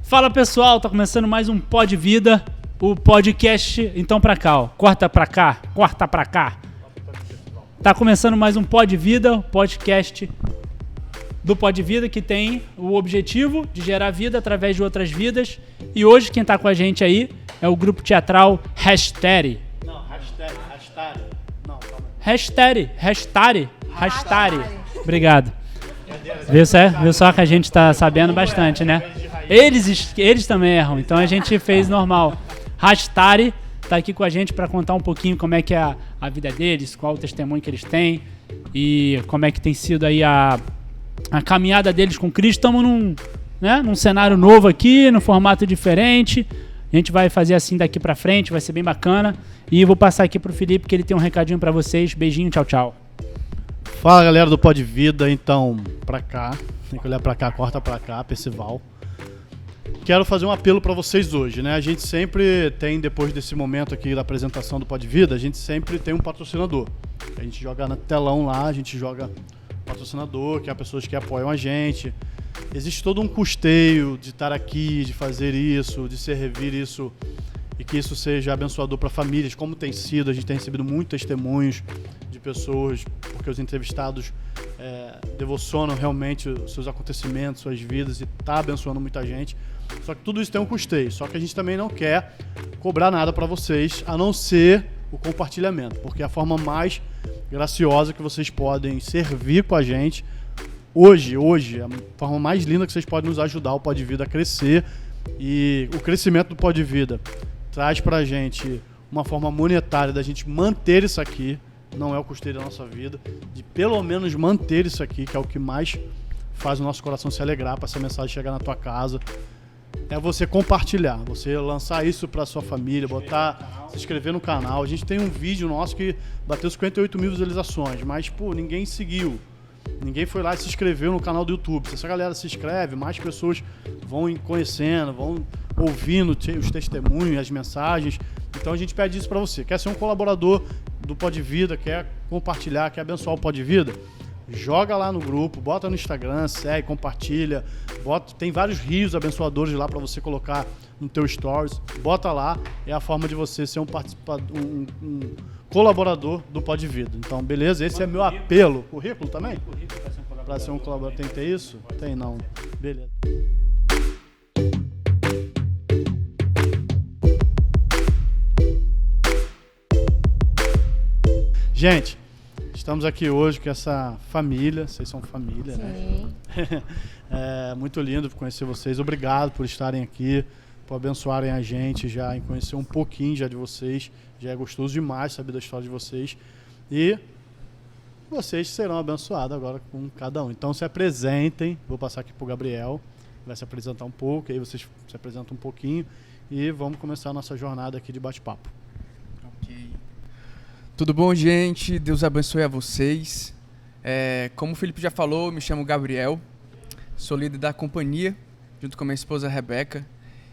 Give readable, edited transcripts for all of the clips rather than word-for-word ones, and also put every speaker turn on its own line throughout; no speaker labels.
Fala pessoal, tá começando mais um Pod Vida, o podcast. Então pra cá, ó. Corta pra cá. Tá começando mais um Pod Vida, o podcast do Pod Vida, que tem o objetivo de gerar vida através de outras vidas. E hoje quem tá com a gente aí é o grupo teatral Hashtari.
Não, Hashtari. Não, calma
aí. Hashtari. Obrigado. Viu só que a gente tá sabendo bastante, né? Eles também erram, então a gente fez normal. Hashtari tá aqui com a gente para contar um pouquinho como é que é a vida deles, qual o testemunho que eles têm e como é que tem sido aí a caminhada deles com Cristo. Estamos num cenário novo aqui, num formato diferente. A gente vai fazer assim daqui para frente, vai ser bem bacana. E vou passar aqui pro Felipe, que ele tem um recadinho para vocês. Beijinho, tchau, tchau.
Fala galera do Pod Vida, então pra cá, tem que olhar pra cá, corta pra cá, Percival. Quero fazer um apelo pra vocês hoje, né? A gente sempre tem, depois desse momento aqui da apresentação do Pod Vida, a gente sempre tem um patrocinador. A gente joga no telão lá, a gente joga patrocinador, que é pessoas que apoiam a gente. Existe todo um custeio de estar aqui, de fazer isso, de servir isso e que isso seja abençoador para famílias, como tem sido. A gente tem recebido muitos testemunhos de pessoas, porque os entrevistados devocionam realmente os seus acontecimentos, suas vidas, e está abençoando muita gente. Só que tudo isso tem um custeio, só que a gente também não quer cobrar nada para vocês, a não ser o compartilhamento, porque é a forma mais graciosa que vocês podem servir com a gente hoje, a forma mais linda que vocês podem nos ajudar o Pod Vida a crescer. E o crescimento do Pod Vida traz pra gente uma forma monetária da gente manter isso aqui, não é o custeio da nossa vida, de pelo menos manter isso aqui, que é o que mais faz o nosso coração se alegrar, para essa mensagem chegar na tua casa. É você compartilhar, você lançar isso pra sua família, se inscrever no canal. A gente tem um vídeo nosso que bateu 58 mil visualizações, mas ninguém seguiu. Ninguém foi lá e se inscreveu no canal do YouTube. Se essa galera se inscreve, mais pessoas vão conhecendo, vão ouvindo os testemunhos, as mensagens. Então a gente pede isso pra você. Quer ser um colaborador do Pod Vida, quer compartilhar, quer abençoar o Pod Vida? Joga lá no grupo, bota no Instagram, segue, compartilha. Tem vários rios abençoadores lá pra você colocar no teu stories. Bota lá, é a forma de você ser um colaborador do Pod Vida. Então, beleza? Esse é meu apelo. Currículo também? Currículo para ser um colaborador. Tem que ter isso? Tem não. Beleza. Gente, estamos aqui hoje com essa família. Vocês são família, sim, né? É muito lindo conhecer vocês. Obrigado por estarem aqui, por abençoarem a gente já, em conhecer um pouquinho já de vocês. Já é gostoso demais saber da história de vocês. E vocês serão abençoados agora com cada um. Então se apresentem. Vou passar aqui para o Gabriel. Vai se apresentar um pouco, aí vocês se apresentam um pouquinho. E vamos começar a nossa jornada aqui de bate-papo.
Ok. Tudo bom, gente? Deus abençoe a vocês. Como o Felipe já falou, me chamo Gabriel. Sou líder da companhia, junto com minha esposa Rebeca.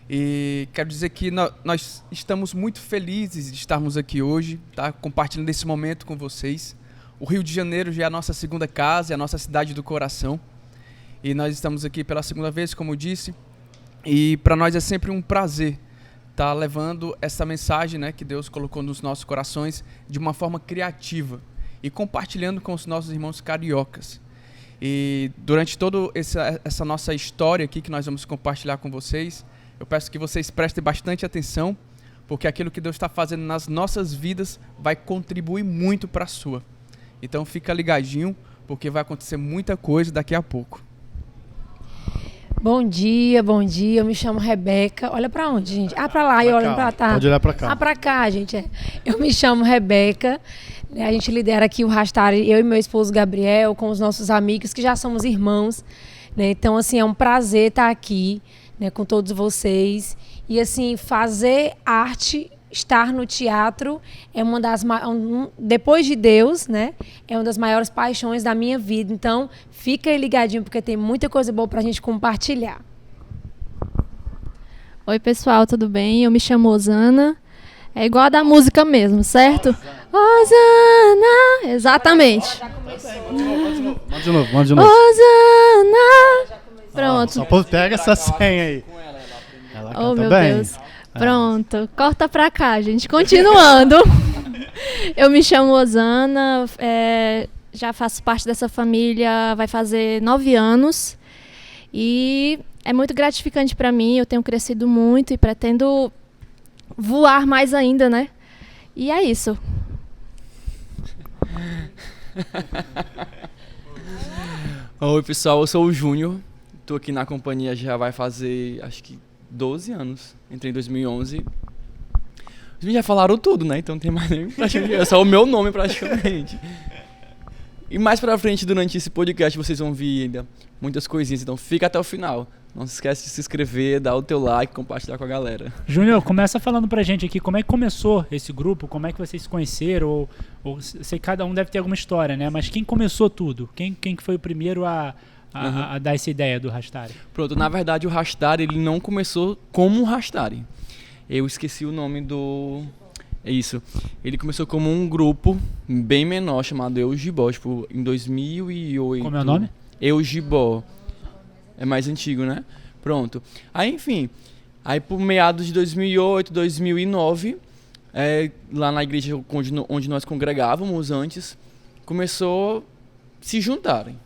E quero dizer que nós estamos muito felizes de estarmos aqui hoje, tá? Compartilhando esse momento com vocês. O Rio de Janeiro já é a nossa segunda casa, é a nossa cidade do coração. E nós estamos aqui pela segunda vez, como eu disse. E para nós é sempre um prazer estar levando essa mensagem, né, que Deus colocou nos nossos corações de uma forma criativa e compartilhando com os nossos irmãos cariocas. E durante toda essa nossa história aqui que nós vamos compartilhar com vocês, eu peço que vocês prestem bastante atenção, porque aquilo que Deus está fazendo nas nossas vidas vai contribuir muito para a sua. Então fica ligadinho, porque vai acontecer muita coisa daqui a pouco.
Bom dia, eu me chamo Rebeca. Olha pra onde, gente? Pra lá, eu olho pra cá.
Pode olhar pra cá.
Pra cá, gente. Eu me chamo Rebeca. A gente lidera aqui o Hashtari, eu e meu esposo Gabriel, com os nossos amigos, que já somos irmãos. Né? Então, assim, é um prazer estar aqui, né, com todos vocês. E, assim, fazer arte, estar no teatro, é uma das depois de Deus, né? É uma das maiores paixões da minha vida. Então, fica aí ligadinho, porque tem muita coisa boa pra gente compartilhar.
Oi, pessoal, tudo bem? Eu me chamo Osana. É igual a da música mesmo, certo? Osana! Exatamente.
Manda de novo.
Osana! Pronto.
Só pega essa senha aí. Ela
Oh,
canta
meu
bem.
Deus. Pronto, corta pra cá, gente. Continuando. Eu me chamo Osana, já faço parte dessa família, vai fazer 9 anos. E é muito gratificante pra mim, eu tenho crescido muito e pretendo voar mais ainda, né? E é isso.
Oi, pessoal, eu sou o Júnior. Tô aqui na companhia já vai fazer, acho que 12 anos. Entrei em 2011. Os meninos já falaram tudo, né? Então não tem mais nem praticamente, é só o meu nome praticamente. E mais pra frente, durante esse podcast, vocês vão ver ainda muitas coisinhas. Então fica até o final. Não se esquece de se inscrever, dar o teu like, compartilhar com a galera.
Júnior, começa falando pra gente aqui como é que começou esse grupo, como é que vocês se conheceram, ou sei que cada um deve ter alguma história, né? Mas quem começou tudo? Quem que foi o primeiro a dar essa ideia do Rastari?
Pronto, na verdade o Rastari, ele não começou como um Rastari. Eu esqueci o nome do... É isso. Ele começou como um grupo bem menor, chamado Eugibó, tipo, em 2008.
Como é o nome?
Eugibó. É mais antigo, né? Pronto. Aí, enfim, aí por meados de 2008, 2009, lá na igreja onde nós congregávamos antes, começou a se juntarem.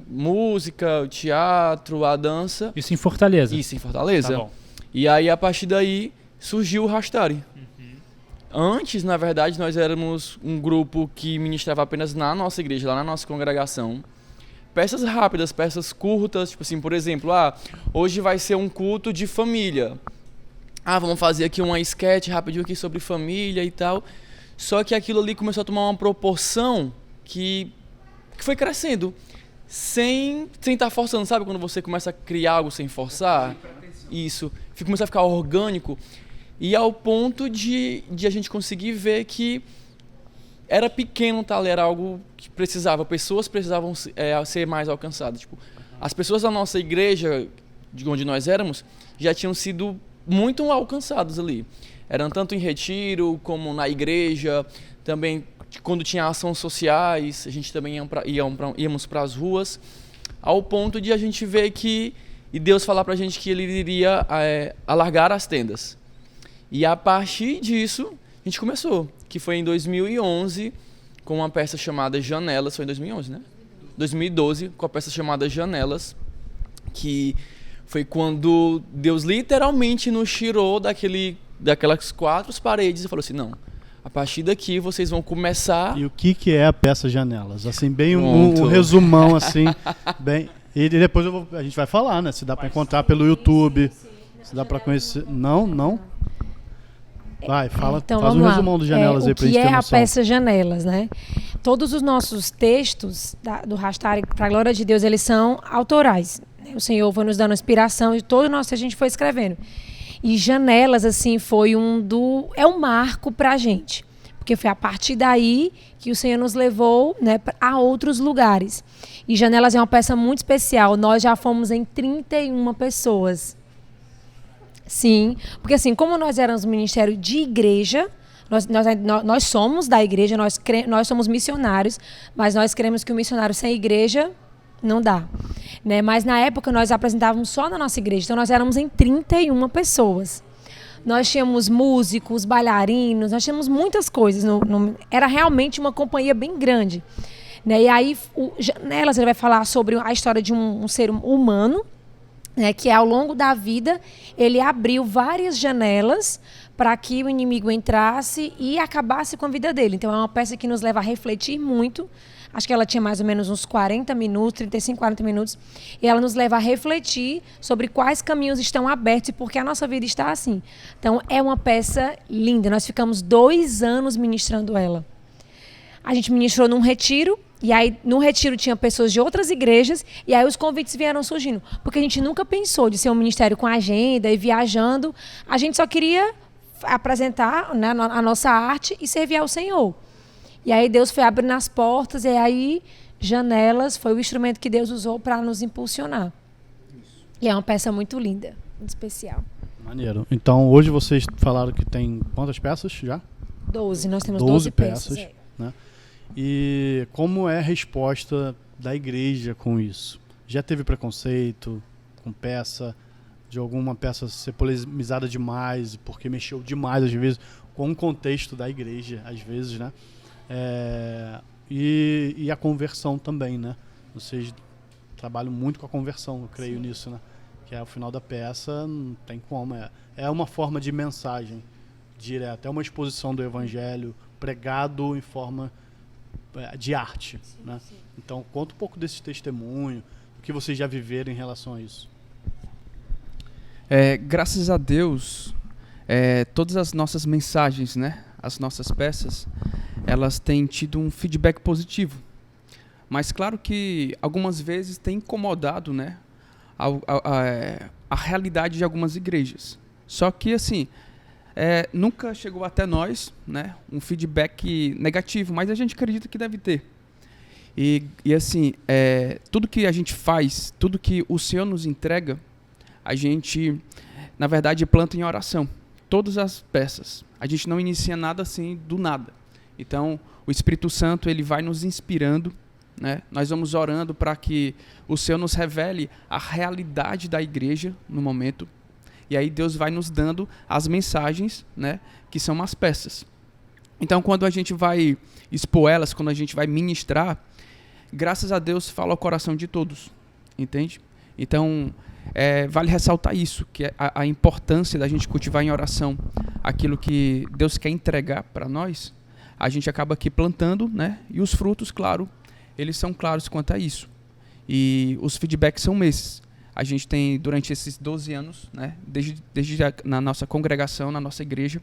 Música, o teatro, a dança.
Isso em Fortaleza?
Isso, em Fortaleza.
Tá bom.
E aí, a partir daí, surgiu o Rastari. Antes, na verdade, nós éramos um grupo que ministrava apenas na nossa igreja, lá na nossa congregação. Peças rápidas, peças curtas, tipo assim, por exemplo, hoje vai ser um culto de família. Vamos fazer aqui uma sketch rapidinho aqui sobre família e tal. Só que aquilo ali começou a tomar uma proporção que foi crescendo, sem estar forçando, sabe? Quando você começa a criar algo sem forçar, isso, começa a ficar orgânico. E ao ponto de a gente conseguir ver que era pequeno, tá? Era algo que pessoas precisavam ser mais alcançadas. Tipo, as pessoas da nossa igreja, de onde nós éramos, já tinham sido muito alcançadas ali. Eram tanto em retiro, como na igreja, também quando tinha ações sociais, a gente também íamos para as ruas, ao ponto de a gente ver e Deus falar pra gente que Ele iria alargar as tendas. E a partir disso, a gente começou, que foi em 2011, com uma peça chamada Janelas, foi em 2011, né? 2012, com a peça chamada Janelas, que foi quando Deus literalmente nos tirou daquelas 4 paredes e falou assim, não, a partir daqui vocês vão começar...
E o que é a peça Janelas? Assim, bem um resumão, assim, bem... E depois a gente vai falar, né? Se dá para encontrar pelo YouTube, se dá para conhecer... Não? Vai, fala,
então,
faz um resumão do Janelas aí pra gente ter noção.
O que é a peça Janelas, né? Todos os nossos textos do Rastari, para a glória de Deus, eles são autorais. O Senhor foi nos dando inspiração e todo o nosso a gente foi escrevendo. E Janelas, assim, é um marco pra gente. Porque foi a partir daí que o Senhor nos levou, né, a outros lugares. E Janelas é uma peça muito especial. Nós já fomos em 31 pessoas. Sim, porque assim, como nós éramos um ministério de igreja, nós somos da igreja, nós somos missionários, mas nós cremos que o missionário sem igreja não dá. Né? Mas na época nós apresentávamos só na nossa igreja, então nós éramos em 31 pessoas. Nós tínhamos músicos, bailarinos, nós tínhamos muitas coisas. Era realmente uma companhia bem grande. Né? E aí, Janelas, ele vai falar sobre a história de um ser humano, né, que ao longo da vida ele abriu várias janelas para que o inimigo entrasse e acabasse com a vida dele. Então é uma peça que nos leva a refletir muito. Acho que ela tinha mais ou menos uns 40 minutos, 35, 40 minutos. E ela nos leva a refletir sobre quais caminhos estão abertos e por que a nossa vida está assim. Então é uma peça linda. Nós ficamos 2 anos ministrando ela. A gente ministrou num retiro. E aí, no retiro, tinha pessoas de outras igrejas, e aí os convites vieram surgindo. Porque a gente nunca pensou de ser um ministério com agenda e viajando. A gente só queria apresentar, né, a nossa arte e servir ao Senhor. E aí Deus foi abrindo as portas, e aí Janelas foi o instrumento que Deus usou para nos impulsionar. E é uma peça muito linda, muito especial.
Maneiro. Então, hoje vocês falaram que tem quantas peças já?
12, nós temos 12 peças.
Né? E como é a resposta da igreja com isso? Já teve preconceito com peça? de alguma peça ser polemizada demais, porque mexeu demais, às vezes, com o contexto da igreja, às vezes, né? E a conversão também, né? Vocês trabalham muito com a conversão, eu creio nisso, né? Que é o final da peça, não tem como. É uma forma de mensagem direta, é uma exposição do evangelho pregado em forma de arte, né? Então, conta um pouco desse testemunho, o que vocês já viveram em relação a isso.
Graças a Deus, todas as nossas mensagens, né, as nossas peças, elas têm tido um feedback positivo. Mas claro que algumas vezes tem incomodado, né, a realidade de algumas igrejas. Só que, assim, nunca chegou até nós, né, um feedback negativo, mas a gente acredita que deve ter. E assim, tudo que a gente faz, tudo que o Senhor nos entrega, a gente, na verdade, planta em oração. Todas as peças. A gente não inicia nada assim do nada. Então, o Espírito Santo, ele vai nos inspirando, né? Nós vamos orando para que o Senhor nos revele a realidade da igreja no momento. E aí Deus vai nos dando as mensagens, né, que são as peças. Então, quando a gente vai expor elas, quando a gente vai ministrar, graças a Deus fala ao coração de todos, entende? Então, vale ressaltar isso, que é a importância da gente cultivar em oração aquilo que Deus quer entregar para nós. A gente acaba aqui plantando, né? E os frutos, claro, eles são claros quanto a isso. E os feedbacks são esses. A gente tem, durante esses 12 anos, né, desde na nossa congregação, na nossa igreja,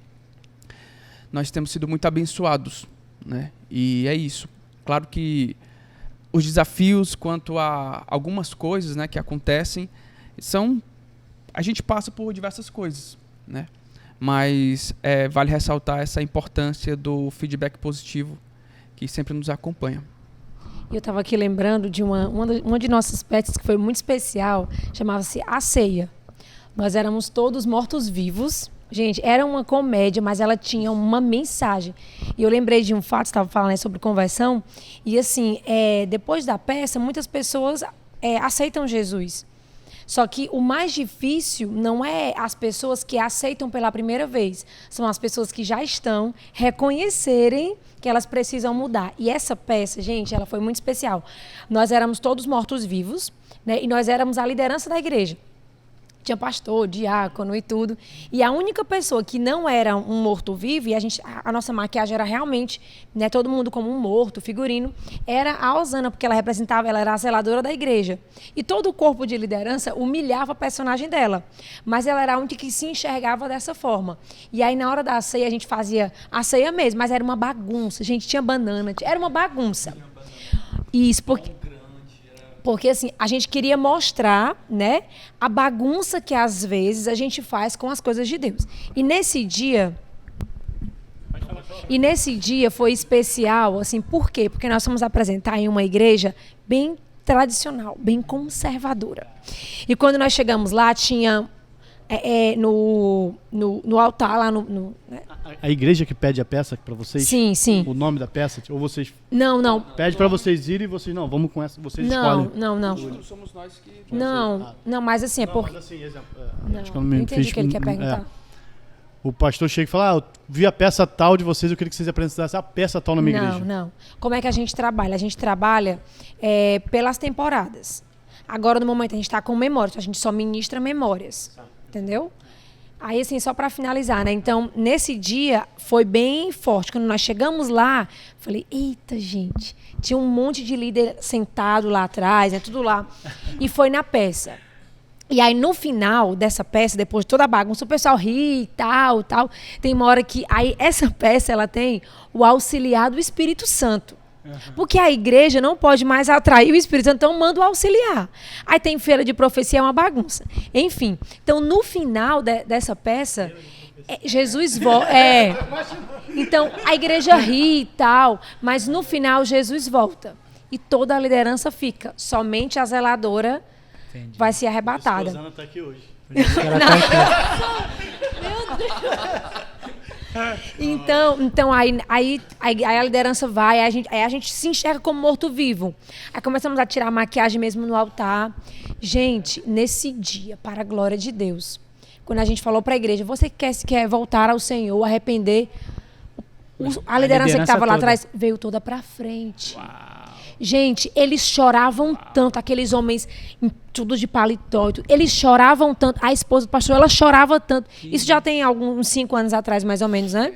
nós temos sido muito abençoados, né? E é isso. Claro que os desafios quanto a algumas coisas, né, que acontecem, a gente passa por diversas coisas, né? Mas vale ressaltar essa importância do feedback positivo que sempre nos acompanha.
Eu estava aqui lembrando de uma de nossas peças que foi muito especial, chamava-se A Ceia. Nós éramos todos mortos-vivos. Gente, era uma comédia, mas ela tinha uma mensagem. E eu lembrei de um fato, estava falando, né, sobre conversão, e assim, depois da peça, muitas pessoas aceitam Jesus. Só que o mais difícil não é as pessoas que aceitam pela primeira vez, são as pessoas que já estão reconhecerem que elas precisam mudar. E essa peça, gente, ela foi muito especial. Nós éramos todos mortos-vivos, né, e nós éramos a liderança da igreja. Tinha pastor, diácono e tudo. E a única pessoa que não era um morto-vivo, e a nossa maquiagem era realmente, né, todo mundo como um morto, figurino, era a Osana, porque ela era a zeladora da igreja. E todo o corpo de liderança humilhava a personagem dela. Mas ela era a única que se enxergava dessa forma. E aí, na hora da ceia, a gente fazia a ceia mesmo, mas era uma bagunça. Gente, tinha banana, era uma bagunça. Isso, porque assim, a gente queria mostrar, né, a bagunça que às vezes a gente faz com as coisas de Deus. E nesse dia foi especial, assim, por quê? Porque nós fomos apresentar em uma igreja bem tradicional, bem conservadora. E quando nós chegamos lá, tinha no altar lá né?
A igreja que pede a peça para vocês?
Sim, sim.
O nome da peça? Ou vocês...
Não.
Pede para vocês irem e vocês, não, vamos com essa, vocês escolhem.
Não.
Somos nós que...
Não, mas assim, porque...
Mas assim, exemplo,
Não,
acho que eu não me
entendi
fiz,
o que ele quer perguntar.
O pastor chega e fala, eu vi a peça tal de vocês, eu queria que vocês apresentassem a peça tal na minha igreja.
Não. Como é que a gente trabalha? A gente trabalha pelas temporadas. Agora, no momento, a gente está com memórias, a gente só ministra memórias. Entendeu? Aí, assim, só para finalizar, né? Então, nesse dia, foi bem forte. Quando nós chegamos lá, falei, eita, gente, tinha um monte de líder sentado lá atrás, né? Tudo lá. E foi na peça. E aí, no final dessa peça, depois de toda a bagunça, o pessoal ri e tal. Tem uma hora que... Aí, essa peça, ela tem o auxiliar do Espírito Santo. Porque a igreja não pode mais atrair o Espírito Santo, então manda o auxiliar. Aí tem feira de profecia, é uma bagunça. Enfim, então no final dessa peça, Jesus volta. Então a igreja ri e tal, mas no final Jesus volta. E toda a liderança fica. Somente a zeladora vai ser arrebatada.
A Osana está aqui hoje.
Meu Deus. Então aí a liderança vai, aí a gente se enxerga como morto-vivo. Aí começamos a tirar a maquiagem mesmo no altar. Gente, nesse dia, para a glória de Deus, quando a gente falou para a igreja, você quer voltar ao Senhor, arrepender, a liderança que estava lá atrás veio toda para frente.
Uau.
Gente, eles choravam tanto, aqueles homens tudo de paletó, eles choravam tanto, a esposa do pastor, ela chorava tanto. Isso já tem uns 5 anos atrás, mais ou menos, né?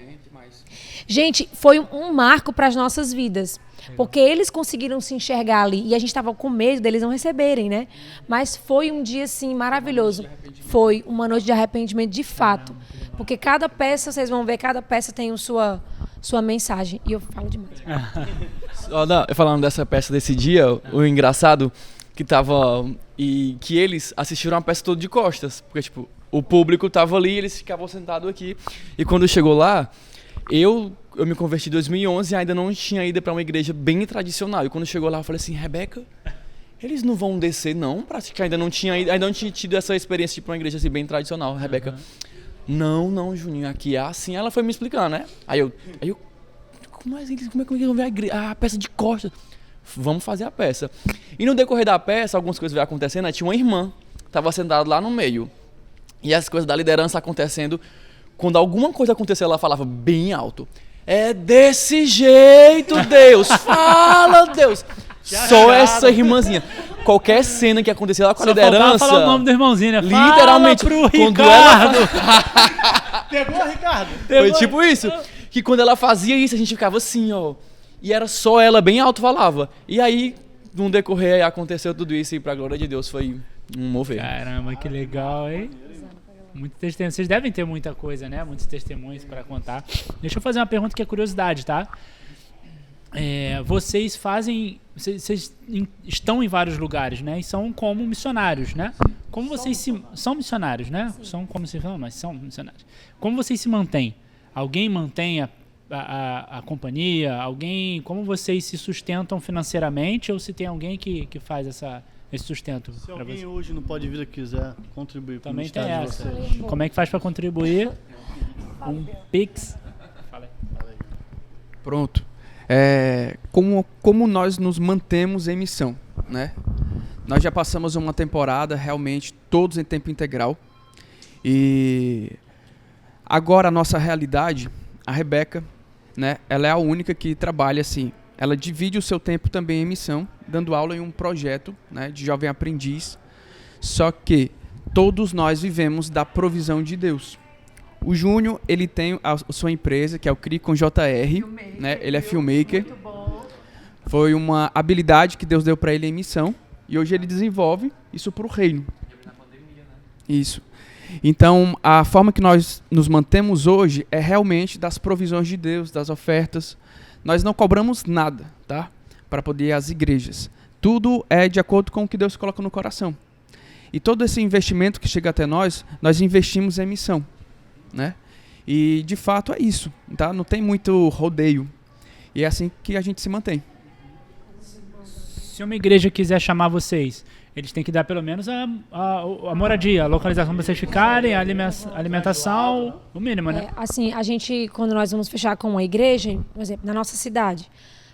Gente, foi um marco para as nossas vidas, porque eles conseguiram se enxergar ali, e a gente estava com medo deles não receberem, né? Mas foi um dia, assim, maravilhoso. Foi uma noite de arrependimento de fato, porque cada peça, vocês vão ver, cada peça tem sua mensagem, e eu falo demais.
Falando dessa peça desse dia, o engraçado que tava... E que eles assistiram a peça toda de costas. Porque, tipo, o público tava ali, eles ficavam sentados aqui. E quando chegou lá, eu me converti em 2011 e ainda não tinha ido para uma igreja bem tradicional. E quando chegou lá, eu falei assim, Rebeca, eles não vão descer não? Que ainda não tinha tido essa experiência de ir pra uma igreja assim, bem tradicional. Rebeca, não, Juninho, aqui é assim. Ela foi me explicando, né? Aí eu como é que eles vão ver a peça de costas? Vamos fazer a peça. E no decorrer da peça, algumas coisas vão acontecendo. Aí tinha uma irmã, estava sentada lá no meio. E as coisas da liderança acontecendo. Quando alguma coisa aconteceu, ela falava bem alto. É desse jeito, Deus! Fala, Deus! Só essa irmãzinha. Qualquer cena que acontecer lá com a liderança...
Só falar o nome do irmãozinho, né?
Literalmente.
Fala pro
quando
Ricardo!
Pegou, Ricardo?
Foi tipo isso. Que quando ela fazia isso, a gente ficava assim, ó. E era só ela, bem alto, falava. E aí, no decorrer, aconteceu tudo isso e pra glória de Deus foi um mover.
Caramba, que legal, hein? Muito testemunho. Vocês devem ter muita coisa, né? Muitos testemunhos para contar. Deixa eu fazer uma pergunta que é curiosidade, tá? Vocês estão em vários lugares, né? E são como missionários, né? Como vocês são missionários, né? Sim. São como se fala, mas são missionários. Como vocês se mantêm? Alguém mantém a companhia? Como vocês se sustentam financeiramente? Ou se tem alguém que faz esse sustento?
Se alguém hoje no Pode Vida quiser contribuir com o
também tem
ministério de
essa.
vocês.
Como é que faz para contribuir? Um Pix. Fala aí.
Pronto. Como nós nos mantemos em missão, né? Nós já passamos uma temporada realmente todos em tempo integral. E agora a nossa realidade, a Rebeca, né? Ela é a única que trabalha assim. Ela divide o seu tempo também em missão, dando aula em um projeto, né, de jovem aprendiz. Só que todos nós vivemos da provisão de Deus. O Júnior, ele tem a sua empresa, que é o CRI com JR, né? Ele é filmmaker. Muito bom. Foi uma habilidade que Deus deu para ele em missão. E hoje ele desenvolve isso para o reino. Na pandemia, né? Isso. Então, a forma que nós nos mantemos hoje é realmente das provisões de Deus, das ofertas. Nós não cobramos nada, tá? Para poder ir às igrejas. Tudo é de acordo com o que Deus coloca no coração. E todo esse investimento que chega até nós investimos em missão, né? E, de fato, é isso, tá? Não tem muito rodeio. E é assim que a gente se mantém.
Se uma igreja quiser chamar vocês, eles têm que dar pelo menos a moradia, a localização para vocês ficarem, a alimentação, o mínimo, né?
Assim, a gente, quando nós vamos fechar com uma igreja, por exemplo, na nossa cidade,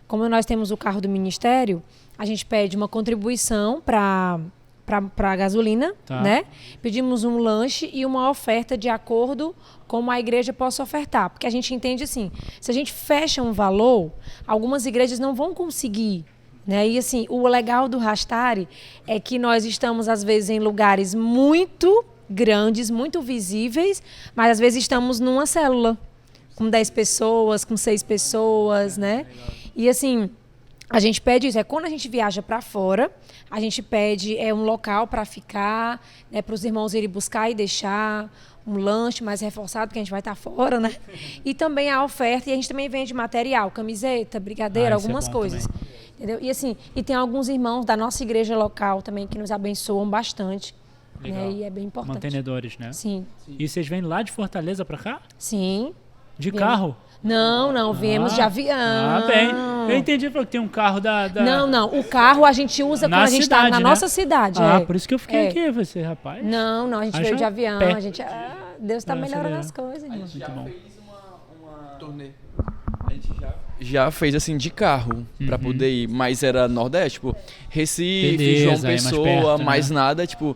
como nós temos o carro do ministério, a gente pede uma contribuição para gasolina, tá, né? Pedimos um lanche e uma oferta de acordo com como a igreja possa ofertar. Porque a gente entende assim, se a gente fecha um valor, algumas igrejas não vão conseguir, né? E assim, o legal do Rastari é que nós estamos, às vezes, em lugares muito grandes, muito visíveis, mas às vezes estamos numa célula com 10 pessoas, com 6 pessoas, né? E assim, a gente pede isso. Quando a gente viaja para fora, a gente pede um local para ficar, né, para os irmãos irem buscar e deixar um lanche mais reforçado, porque a gente vai estar fora, né? E também a oferta, e a gente também vende material, camiseta, brigadeiro, algumas coisas. Também. Entendeu? E assim, e tem alguns irmãos da nossa igreja local também que nos abençoam bastante. Né? E é bem importante.
Mantenedores, né?
Sim.
E vocês vêm lá de Fortaleza para cá?
Sim.
De carro?
Não, viemos de avião.
Bem. Eu entendi porque tem um carro da...
Não. O carro a gente usa quando a gente está na nossa cidade.
Por isso que eu fiquei aqui, você, rapaz.
Não, a gente veio de avião.
Perto.
A gente, Deus está melhorando as coisas.
A gente já
bom.
fez
Turnê.
A gente já fez assim de carro pra poder ir, mas era Nordeste, tipo, Recife,
Beleza,
João
aí mais
Pessoa,
perto,
mais
né?
nada, tipo,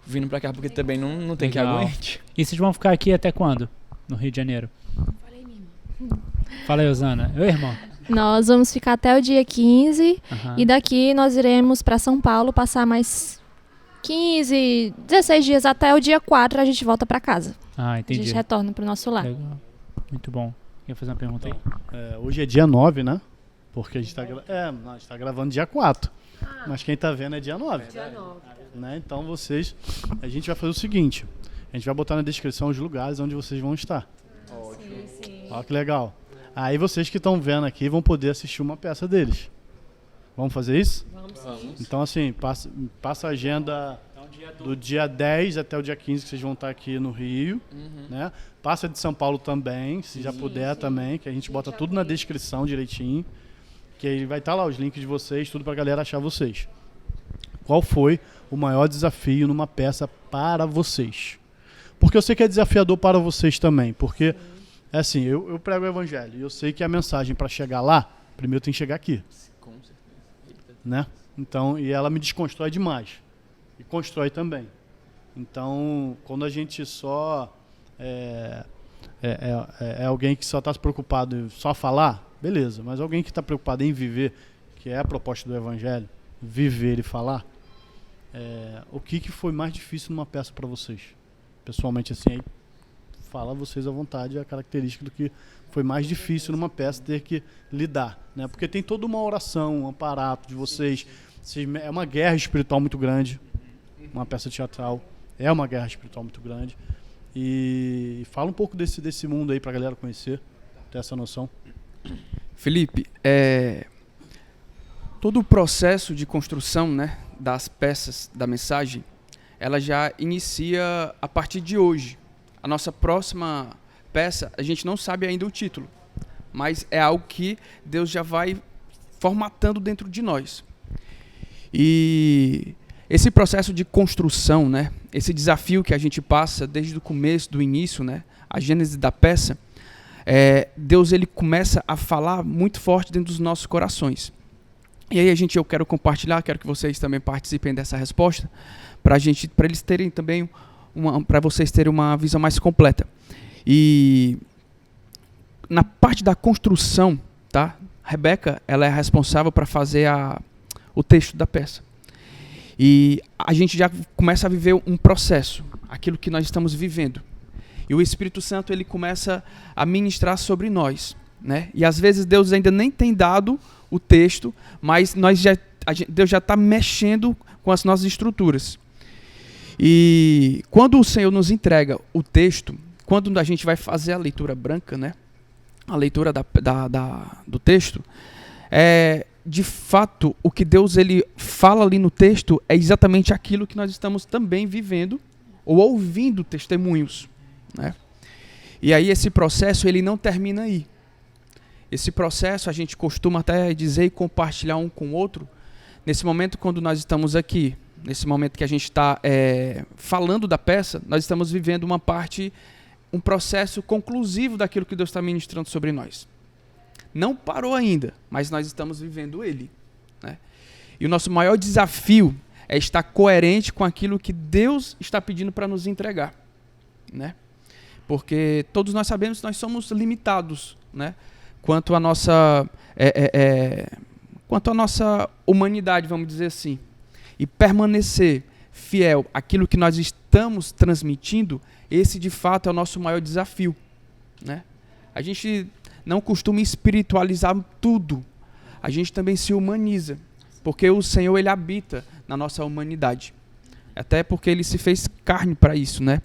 vindo pra cá porque também não tem que
Legal.
aguente.
E vocês vão ficar aqui até quando? No Rio de Janeiro? Fala aí, Osana. Oi, irmão.
Nós vamos ficar até o dia 15
Aham.
e daqui nós iremos para São Paulo passar mais 15, 16 dias até o dia 4 a gente volta para casa.
Ah,
A
entendi.
gente retorna pro nosso lar.
Legal. Muito bom. Quer fazer uma pergunta aí?
Hoje é dia 9, né? Porque a gente tá, a gente tá gravando dia 4. Mas quem tá vendo é dia 9.
Dia 9.
Né? Então a gente vai fazer o seguinte. A gente vai botar na descrição os lugares onde vocês vão estar.
Sim, sim.
Olha que legal. Aí vocês que estão vendo aqui vão poder assistir uma peça deles. Vamos fazer isso?
Vamos.
Então assim, passa a agenda do dia 10 até o dia 15 que vocês vão estar aqui no Rio, né? Passa de São Paulo também, se já puder também, que a gente bota tudo na descrição direitinho, que aí vai estar lá os links de vocês, tudo pra galera achar vocês. Qual foi o maior desafio numa peça para vocês? Porque eu sei que é desafiador para vocês também, porque é assim, eu prego o evangelho e eu sei que a mensagem para chegar lá, primeiro tem que chegar aqui,
Com certeza.
né? Então, e ela me desconstrói demais. E constrói também. Então, quando a gente só é alguém que só está se preocupado em só falar, beleza. Mas alguém que está preocupado em viver, que é a proposta do Evangelho, viver e falar, o que foi mais difícil numa peça para vocês? Pessoalmente, assim, aí fala vocês à vontade a característica do que foi mais difícil numa peça ter que lidar, né? Porque tem toda uma oração, um aparato de vocês. É uma guerra espiritual muito grande. Uma peça teatral é uma guerra espiritual muito grande. E fala um pouco desse mundo aí pra galera conhecer, ter essa noção.
Felipe, todo o processo de construção, né, das peças da mensagem, ela já inicia a partir de hoje. A nossa próxima peça, a gente não sabe ainda o título, mas é algo que Deus já vai formatando dentro de nós. E esse processo de construção, né, esse desafio que a gente passa desde o começo, do início, né, a gênese da peça, Deus ele começa a falar muito forte dentro dos nossos corações. E aí eu quero compartilhar, quero que vocês também participem dessa resposta, para eles terem também para vocês terem uma visão mais completa. E na parte da construção, tá? Rebeca, ela é responsável para fazer o texto da peça. E a gente já começa a viver um processo, aquilo que nós estamos vivendo. E o Espírito Santo ele começa a ministrar sobre nós, né? E às vezes Deus ainda nem tem dado o texto, mas Deus já está mexendo com as nossas estruturas. E quando o Senhor nos entrega o texto, quando a gente vai fazer a leitura branca, né? A leitura do texto, de fato, o que Deus ele fala ali no texto é exatamente aquilo que nós estamos também vivendo ou ouvindo testemunhos, né? E aí esse processo ele não termina aí. Esse processo a gente costuma até dizer e compartilhar um com o outro. Nesse momento, quando nós estamos aqui, nesse momento que a gente está falando da peça, nós estamos vivendo um processo conclusivo daquilo que Deus está ministrando sobre nós. Não parou ainda, mas nós estamos vivendo ele, né? E o nosso maior desafio é estar coerente com aquilo que Deus está pedindo para nos entregar, né? Porque todos nós sabemos que nós somos limitados, né? Quanto à nossa humanidade, vamos dizer assim. E permanecer fiel àquilo que nós estamos transmitindo, esse de fato é o nosso maior desafio, né? A gente não costuma espiritualizar tudo. A gente também se humaniza, porque o Senhor ele habita na nossa humanidade. Até porque ele se fez carne para isso, né?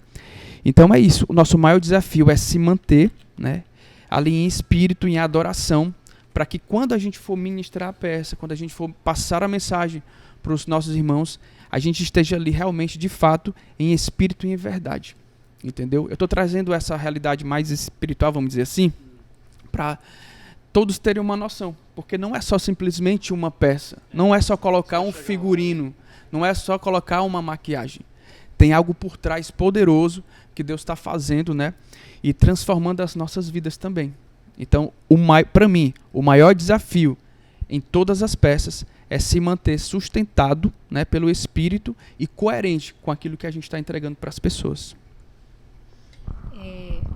Então é isso. O nosso maior desafio é se manter, né, ali em espírito, em adoração, para que quando a gente for ministrar a peça, quando a gente for passar a mensagem para os nossos irmãos, a gente esteja ali realmente, de fato, em espírito e em verdade. Entendeu? Eu estou trazendo essa realidade mais espiritual, vamos dizer assim, para todos terem uma noção. Porque não é só simplesmente uma peça, não é só colocar um figurino, não é só colocar uma maquiagem. Tem algo por trás poderoso que Deus está fazendo, né? E transformando as nossas vidas também. Então, para mim, o maior desafio em todas as peças é se manter sustentado, né, pelo Espírito e coerente com aquilo que a gente está entregando para as pessoas.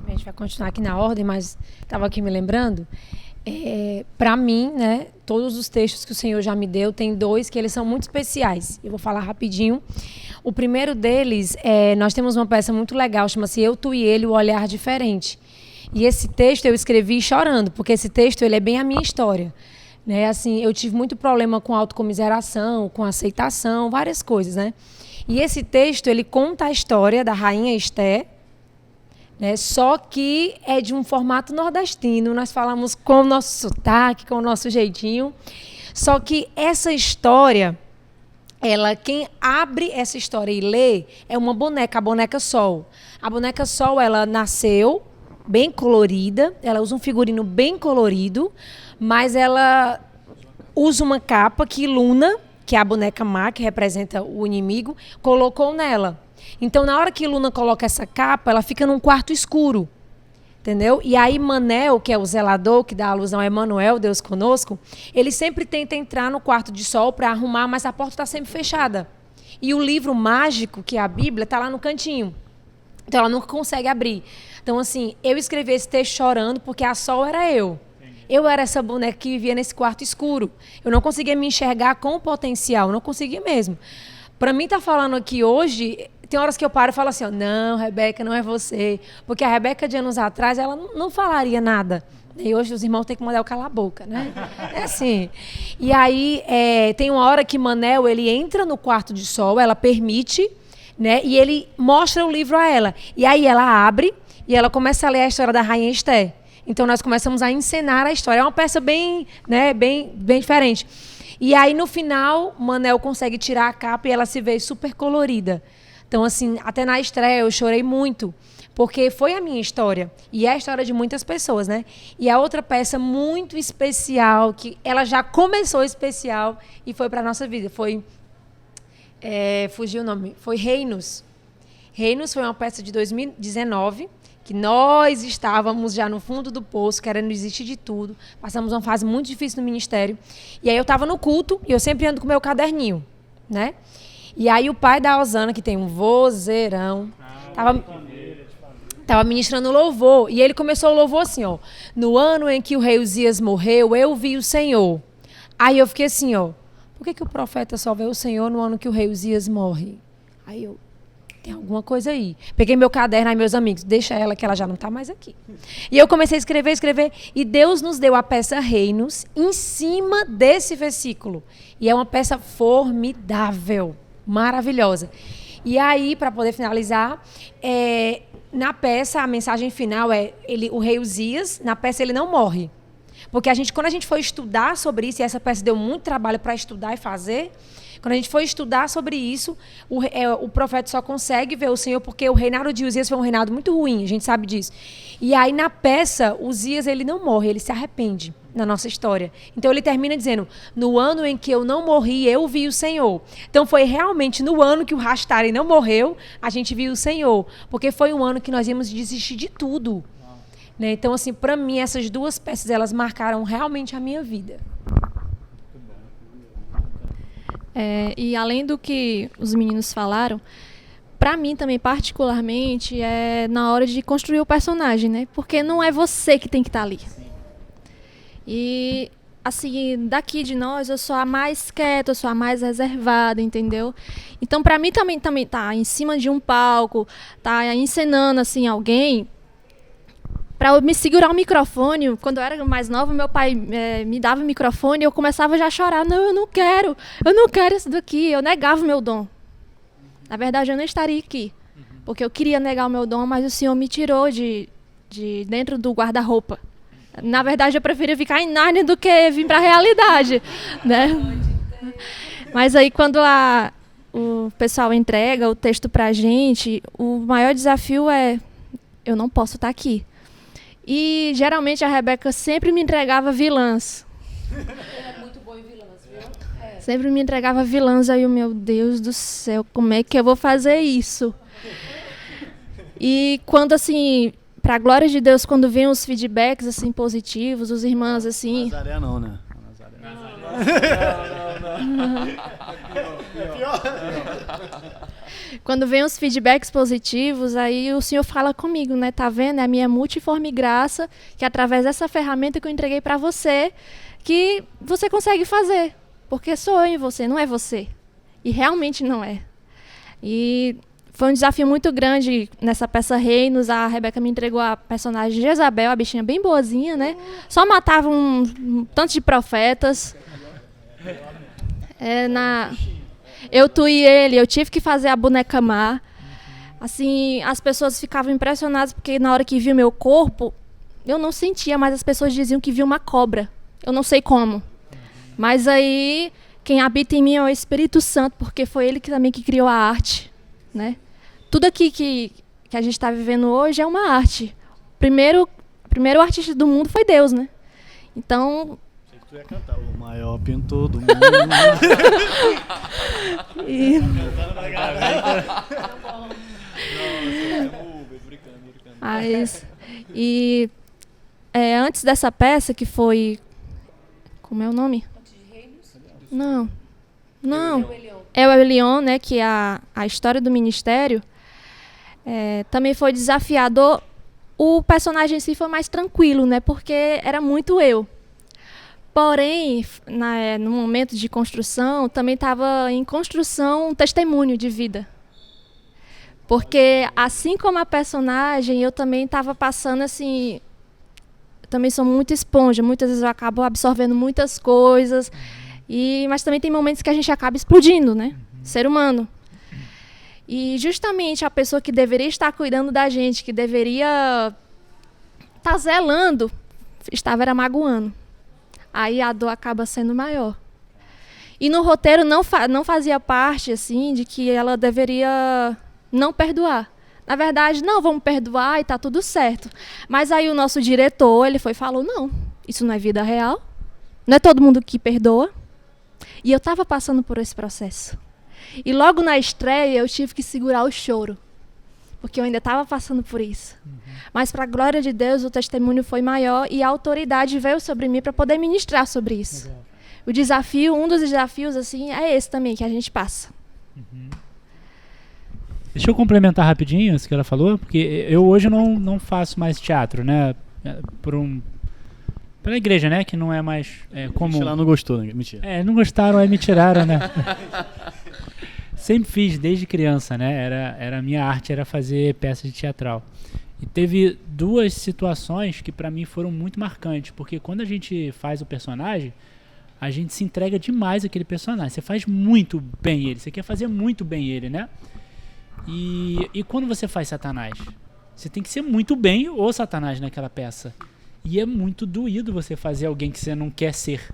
A gente vai continuar aqui na ordem, mas estava aqui me lembrando. Para mim, né, todos os textos que o Senhor já me deu, tem 2 que eles são muito especiais. Eu vou falar rapidinho. O primeiro deles, nós temos uma peça muito legal, chama-se Eu, Tu e Ele, o Olhar Diferente. E esse texto eu escrevi chorando, porque esse texto ele é bem a minha história. Né? Assim, eu tive muito problema com autocomiseração, com aceitação, várias coisas. Né? E esse texto ele conta a história da rainha Esté, né? Só que é de um formato nordestino, nós falamos com o nosso sotaque, com o nosso jeitinho. Só que essa história, quem abre essa história e lê é uma boneca, a boneca Sol. A boneca Sol, ela nasceu bem colorida, ela usa um figurino bem colorido, mas ela usa uma capa que Luna, que é a boneca má, que representa o inimigo, colocou nela. Então, na hora que Luna coloca essa capa, ela fica num quarto escuro, entendeu? E aí Manel, que é o zelador, que dá alusão a Emanuel, Deus conosco, ele sempre tenta entrar no quarto de Sol para arrumar, mas a porta está sempre fechada. E o livro mágico, que é a Bíblia, está lá no cantinho. Então, ela nunca consegue abrir. Então, assim, eu escrevi esse texto chorando porque a Sol era eu. Eu era essa boneca que vivia nesse quarto escuro. Eu não conseguia me enxergar com o potencial, não conseguia mesmo. Para mim, estar falando aqui hoje, tem horas que eu paro e falo assim, não, Rebeca, não é você. Porque a Rebeca, de anos atrás, ela não falaria nada. E hoje os irmãos têm que mandar eu calar a boca, né? É assim. E aí, tem uma hora que Manel, ele entra no quarto de Sol, ela permite, né? E ele mostra o livro a ela. E aí ela abre e ela começa a ler a história da rainha Esté. Então, nós começamos a encenar a história. É uma peça bem, né, bem diferente. E aí, no final, Manel consegue tirar a capa e ela se vê super colorida. Então, assim, até na estreia eu chorei muito, porque foi a minha história. E é a história de muitas pessoas, né? E a outra peça muito especial, que ela já começou especial e foi para a nossa vida, foi... fugiu o nome. Foi Reinos. Reinos foi uma peça de 2019, que nós estávamos já no fundo do poço, querendo desistir de tudo. Passamos uma fase muito difícil no ministério. E aí eu estava no culto, e eu sempre ando com o meu caderninho, né? E aí o pai da Osana, que tem um vozeirão, estava ministrando louvor. E ele começou o louvor assim, ó. No ano em que o rei Uzias morreu, eu vi o Senhor. Aí eu fiquei assim, ó. Por que o profeta só vê o Senhor no ano que o rei Uzias morre? Aí eu... Tem alguma coisa aí. Peguei meu caderno, aí meus amigos, deixa ela que ela já não está mais aqui. E eu comecei a escrever, e Deus nos deu a peça Reinos em cima desse versículo. E é uma peça formidável, maravilhosa. E aí, para poder finalizar, na peça, a mensagem final é o rei Uzias, na peça ele não morre. Porque quando a gente foi estudar sobre isso, e essa peça deu muito trabalho para estudar e fazer... Quando a gente foi estudar sobre isso, o profeta só consegue ver o Senhor porque o reinado de Uzias foi um reinado muito ruim, a gente sabe disso. E aí, na peça, Uzias ele não morre, ele se arrepende na nossa história. Então, ele termina dizendo, no ano em que eu não morri, eu vi o Senhor. Então, foi realmente no ano que o Rastari não morreu, a gente viu o Senhor. Porque foi um ano que nós íamos desistir de tudo. Né? Então, assim, para mim, essas 2 peças, elas marcaram realmente a minha vida.
E além do que os meninos falaram, para mim também particularmente é na hora de construir o personagem, né? Porque não é você que tem que estar ali. E assim, daqui de nós eu sou a mais quieta, eu sou a mais reservada, entendeu? Então para mim também tá em cima de um palco, tá encenando assim alguém. Para eu me segurar o microfone, quando eu era mais nova, meu pai me dava o microfone e eu começava já a chorar. Não, eu não quero isso daqui. Eu negava o meu dom. Na verdade, eu não estaria aqui, porque eu queria negar o meu dom, mas o Senhor me tirou de dentro do guarda-roupa. Na verdade, eu preferia ficar em Nárnia do que vir para a realidade. Né? Mas aí, quando o pessoal entrega o texto para a gente, o maior desafio é, eu não posso estar aqui. E, geralmente, a Rebeca sempre me entregava vilãs.
Ela é muito boa em vilãs, viu?
Sempre me entregava vilãs. Aí, meu Deus do céu, como é que eu vou fazer isso? E quando, assim, pra glória de Deus, quando vem os feedbacks assim positivos, os irmãos assim,
Nazaré não, né?
quando vem os feedbacks positivos, aí o Senhor fala comigo, né? Tá vendo? É a minha multiforme graça, que através dessa ferramenta que eu entreguei para você, que você consegue fazer. Porque sou eu em você, não é você. E realmente não é. E foi um desafio muito grande nessa peça Reinos. A Rebeca me entregou a personagem de Jezabel, a bichinha bem boazinha, né? Só matava um tanto de profetas. Eu tuí ele, eu tive que fazer a boneca má. Assim, as pessoas ficavam impressionadas porque na hora que viu meu corpo, eu não sentia, mas as pessoas diziam que viu uma cobra. Eu não sei como. Mas aí, quem habita em mim é o Espírito Santo, porque foi ele também que criou a arte, né? Tudo aqui que a gente está vivendo hoje é uma arte. O primeiro artista do mundo foi Deus, né? Então...
Tu ia cantar o maior pintor do mundo.
Antes dessa peça, que foi... Como é o nome? Não. É o Elion, né? Que é a história do ministério. Também foi desafiador. O personagem em si foi mais tranquilo, né? Porque era muito eu. Porém, no momento de construção, também estava em construção um testemunho de vida. Porque, assim como a personagem, eu também estava passando assim... Eu também sou muito esponja, muitas vezes eu acabo absorvendo muitas coisas. Mas também tem momentos que a gente acaba explodindo, né? Ser humano. E justamente a pessoa que deveria estar cuidando da gente, que deveria estar zelando, era magoando. Aí a dor acaba sendo maior. E no roteiro não fazia parte assim de que ela deveria não perdoar. Na verdade, não, vamos perdoar e tá tudo certo. Mas aí o nosso diretor, ele falou, não, isso não é vida real. Não é todo mundo que perdoa. E eu estava passando por esse processo. E logo na estreia eu tive que segurar o choro. Porque eu ainda estava passando por isso. Mas, para a glória de Deus, o testemunho foi maior e a autoridade veio sobre mim para poder ministrar sobre isso. O desafio, um dos desafios, assim, é esse também, que a gente passa.
Deixa eu complementar rapidinho isso que ela falou, porque eu hoje não faço mais teatro, né? Pela igreja, né? Que não é mais comum.
Ela não gostou, né? Mentira.
Não gostaram, aí me tiraram, né? Sempre fiz, desde criança, né? A minha arte era fazer peças de teatral. E teve duas situações que pra mim foram muito marcantes, porque quando a gente faz o personagem, a gente se entrega demais àquele personagem. Você faz muito bem ele, você quer fazer muito bem ele, né? E quando você faz Satanás, você tem que ser muito bem o Satanás naquela peça. E é muito doído você fazer alguém que você não quer ser.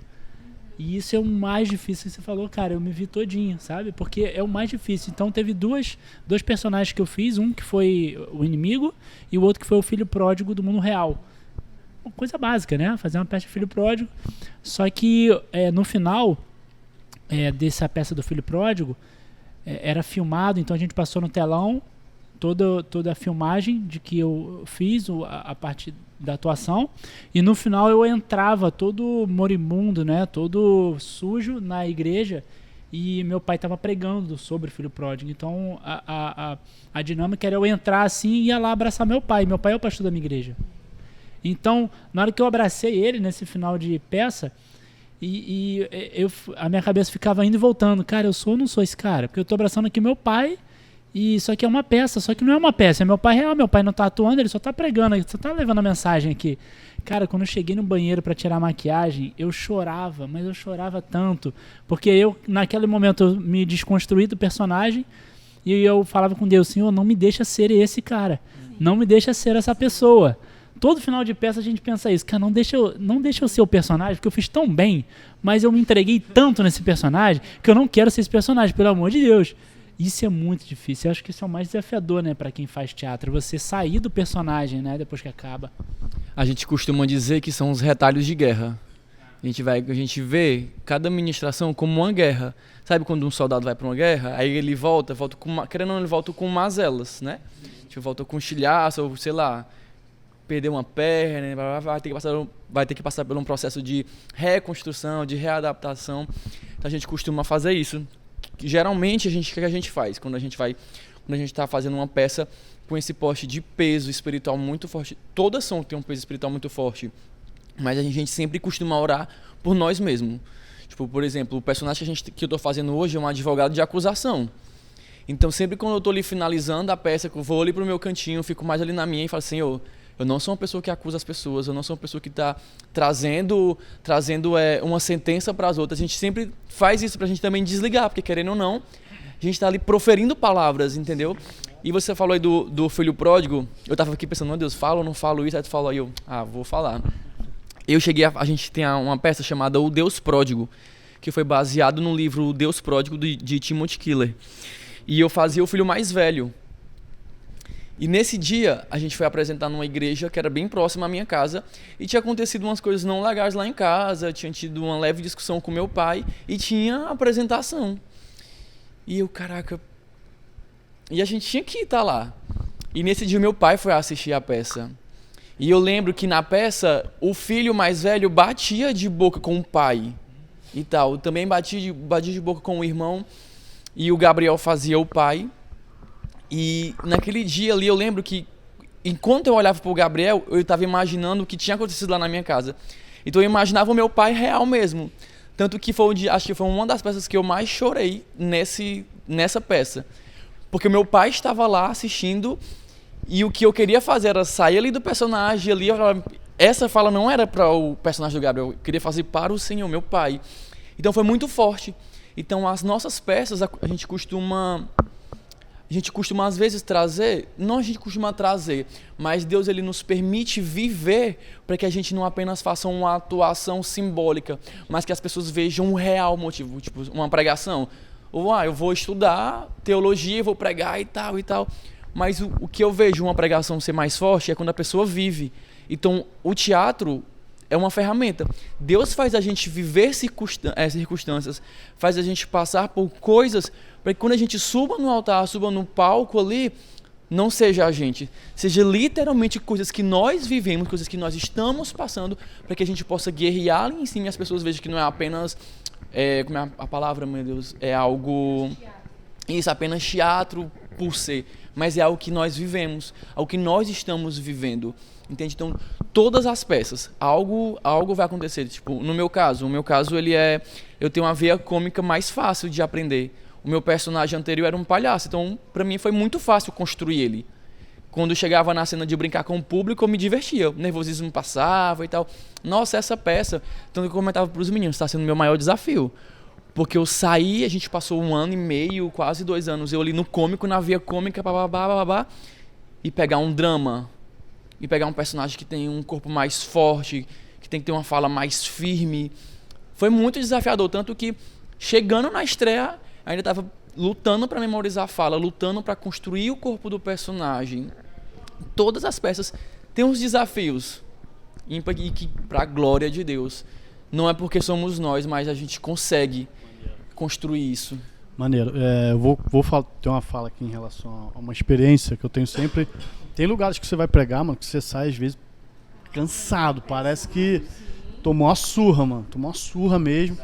E isso é o mais difícil. Você falou, cara, eu me vi todinho, sabe? Porque é o mais difícil. Então teve dois personagens que eu fiz. Um que foi o inimigo e o outro que foi o filho pródigo do mundo real. Uma coisa básica, né? Fazer uma peça de filho pródigo. Só que no final dessa peça do filho pródigo, era filmado. Então a gente passou no telão toda a filmagem de que eu fiz, a parte da atuação, e no final eu entrava todo moribundo, né, todo sujo na igreja, e meu pai estava pregando sobre o filho pródigo. Então a dinâmica era eu entrar assim e ia lá abraçar meu pai é o pastor da minha igreja. Então na hora que eu abracei ele nesse final de peça, a minha cabeça ficava indo e voltando, cara, eu sou ou não sou esse cara? Porque eu tô abraçando aqui meu pai, e isso aqui é uma peça, só que não é uma peça, é meu pai real, meu pai não tá atuando, ele só tá pregando, ele só tá levando a mensagem aqui. Cara, quando eu cheguei no banheiro pra tirar a maquiagem, eu chorava, mas eu chorava tanto, porque eu, naquele momento, eu me desconstruí do personagem, e eu falava com Deus, Senhor, não me deixa ser esse cara, não me deixa ser essa pessoa. Todo final de peça a gente pensa isso, cara, não deixa eu ser o personagem, porque eu fiz tão bem, mas eu me entreguei tanto nesse personagem, que eu não quero ser esse personagem, pelo amor de Deus. Isso é muito difícil. Eu acho que isso é o mais desafiador, né, para quem faz teatro, você sair do personagem, né, depois que acaba.
A gente costuma dizer que são os retalhos de guerra. A gente vê cada ministração como uma guerra. Sabe quando um soldado vai para uma guerra, aí ele volta com querendo ou não, ele volta com mazelas, né? Tipo, volta com estilhaço, ou sei lá, perdeu uma perna, vai ter que passar por um processo de reconstrução, de readaptação. Então a gente costuma fazer isso. Geralmente o que a gente faz quando a gente está fazendo uma peça com esse porte de peso espiritual muito forte? Toda ação tem um peso espiritual muito forte, mas a gente sempre costuma orar por nós mesmos. Tipo, por exemplo, o personagem que eu estou fazendo hoje é um advogado de acusação. Então sempre quando eu estou ali finalizando a peça, que eu vou ali pro meu cantinho, fico mais ali na minha e falo, Senhor, eu não sou uma pessoa que acusa as pessoas, eu não sou uma pessoa que está trazendo uma sentença para as outras. A gente sempre faz isso para a gente também desligar, porque querendo ou não, a gente está ali proferindo palavras, entendeu? E você falou aí do filho pródigo, eu estava aqui pensando, meu Deus, falo ou não falo isso? Aí tu falou aí, vou falar. A gente tem uma peça chamada O Deus Pródigo, que foi baseado no livro O Deus Pródigo de Timothy Keller. E eu fazia o filho mais velho. E nesse dia, a gente foi apresentar numa igreja que era bem próxima à minha casa, e tinha acontecido umas coisas não legais lá em casa, tinha tido uma leve discussão com meu pai, e tinha apresentação. E eu, caraca... E a gente tinha que estar lá. E nesse dia, meu pai foi assistir a peça. E eu lembro que na peça, o filho mais velho batia de boca com o pai e tal. Também batia de boca com o irmão, e o Gabriel fazia o pai. E naquele dia ali eu lembro que, enquanto eu olhava pro Gabriel, eu estava imaginando o que tinha acontecido lá na minha casa. Então eu imaginava o meu pai real mesmo. Tanto que acho que foi uma das peças que eu mais chorei nessa peça. Porque o meu pai estava lá assistindo, e o que eu queria fazer era sair ali do personagem, ali, essa fala não era para o personagem do Gabriel, eu queria fazer para o Senhor, meu pai. Então foi muito forte. Então as nossas peças, a gente costuma às vezes trazer, não a gente costuma trazer, mas Deus ele nos permite viver para que a gente não apenas faça uma atuação simbólica, mas que as pessoas vejam um real motivo, tipo uma pregação. Ou eu vou estudar teologia, vou pregar e tal e tal. Mas o que eu vejo uma pregação ser mais forte é quando a pessoa vive. Então o teatro é uma ferramenta. Deus faz a gente viver circunstâncias, faz a gente passar por coisas, para que quando a gente suba no altar, suba no palco ali, não seja a gente, seja literalmente coisas que nós vivemos, coisas que nós estamos passando, para que a gente possa guerrear ali em cima e as pessoas vejam que não é apenas, como é a palavra, meu Deus, é algo, isso, apenas teatro por ser, mas é algo que nós vivemos, algo que nós estamos vivendo. Entende? Então, todas as peças, algo vai acontecer. Tipo, o meu caso, eu tenho uma veia cômica mais fácil de aprender. O meu personagem anterior era um palhaço, então para mim foi muito fácil construir ele. Quando eu chegava na cena de brincar com o público, eu me divertia, o nervosismo passava e tal. Nossa, essa peça, então eu comentava para os meninos, está sendo o meu maior desafio. Porque eu saí, a gente passou 1 ano e meio, quase 2 anos, eu ali no cômico, na veia cômica, e pegar um drama, e pegar um personagem que tem um corpo mais forte, que tem que ter uma fala mais firme. Foi muito desafiador, tanto que chegando na estreia, ainda estava lutando para memorizar a fala, lutando para construir o corpo do personagem. Todas as peças têm uns desafios, e que, para a glória de Deus, não é porque somos nós, mas a gente consegue construir isso.
Maneiro. Eu vou ter uma fala aqui em relação a uma experiência que eu tenho sempre. Tem lugares que você vai pregar, mano, que você sai às vezes cansado, parece que tomou uma surra, mano, tomou uma surra mesmo.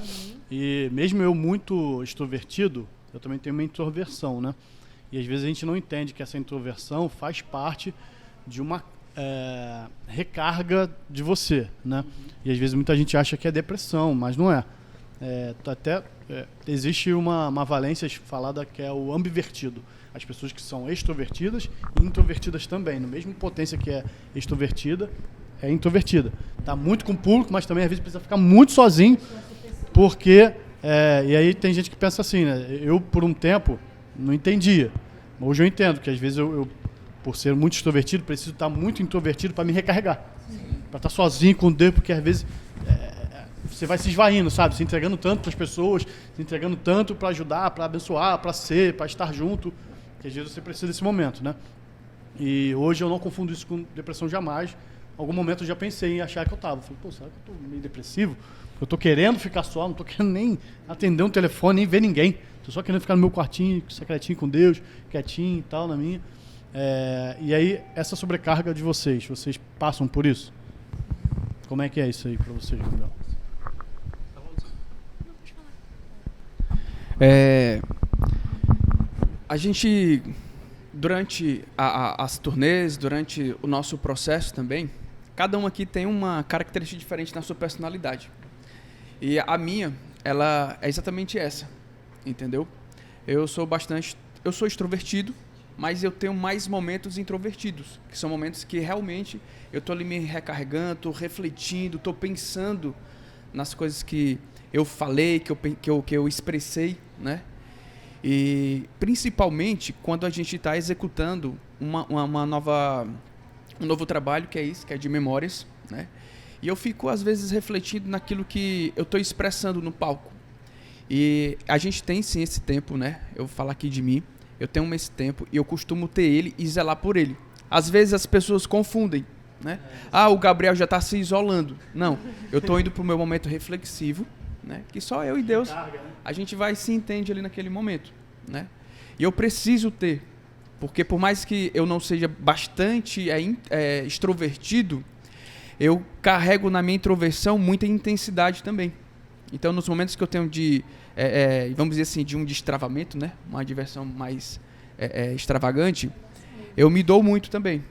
E mesmo eu muito extrovertido, eu também tenho uma introversão, né? E às vezes a gente não entende que essa introversão faz parte de uma recarga de você, né? E às vezes muita gente acha que é depressão, mas não é. Existe uma valência falada que é o ambivertido. As pessoas que são extrovertidas e introvertidas também. No mesmo potência que é extrovertida, é introvertida. Tá muito com o público, mas também às vezes precisa ficar muito sozinho, porque... e aí tem gente que pensa assim, né? Eu, por um tempo, não entendia. Hoje eu entendo que às vezes eu por ser muito extrovertido, preciso estar muito introvertido para me recarregar. Para estar sozinho com Deus, porque às vezes você vai se esvaindo, sabe? Se entregando tanto para as pessoas, se entregando tanto para ajudar, para abençoar, para estar junto, que às vezes você precisa desse momento, né? E hoje eu não confundo isso com depressão jamais. Em algum momento eu já pensei em achar que eu estava. Falei, pô, será que eu estou meio depressivo? Eu estou querendo ficar só, não estou querendo nem atender um telefone, nem ver ninguém. Estou só querendo ficar no meu quartinho, secretinho com Deus, quietinho e tal, na minha. E aí, essa sobrecarga de vocês passam por isso? Como é que é isso aí para vocês, Gabriel?
A gente, durante as turnês, durante o nosso processo também, cada um aqui tem uma característica diferente na sua personalidade. E a minha, ela é exatamente essa, entendeu? Eu sou extrovertido, mas eu tenho mais momentos introvertidos, que são momentos que realmente eu estou ali me recarregando, estou refletindo, estou pensando nas coisas que eu falei, que eu expressei, né? E principalmente quando a gente está executando um novo trabalho, que é de memórias, né? E eu fico às vezes refletindo naquilo que eu estou expressando no palco. E a gente tem sim esse tempo, né? Eu vou falar aqui de mim. Eu tenho esse tempo e eu costumo ter ele e zelar por ele. Às vezes as pessoas confundem, né? O Gabriel já está se isolando. Não, eu estou indo para o meu momento reflexivo, né? Que só eu e Deus, a gente vai se entende ali naquele momento, né? E eu preciso ter, porque por mais que eu não seja bastante extrovertido, eu carrego na minha introversão muita intensidade também. Então, nos momentos que eu tenho vamos dizer assim, de um destravamento, né? Uma diversão mais extravagante, eu me dou muito também.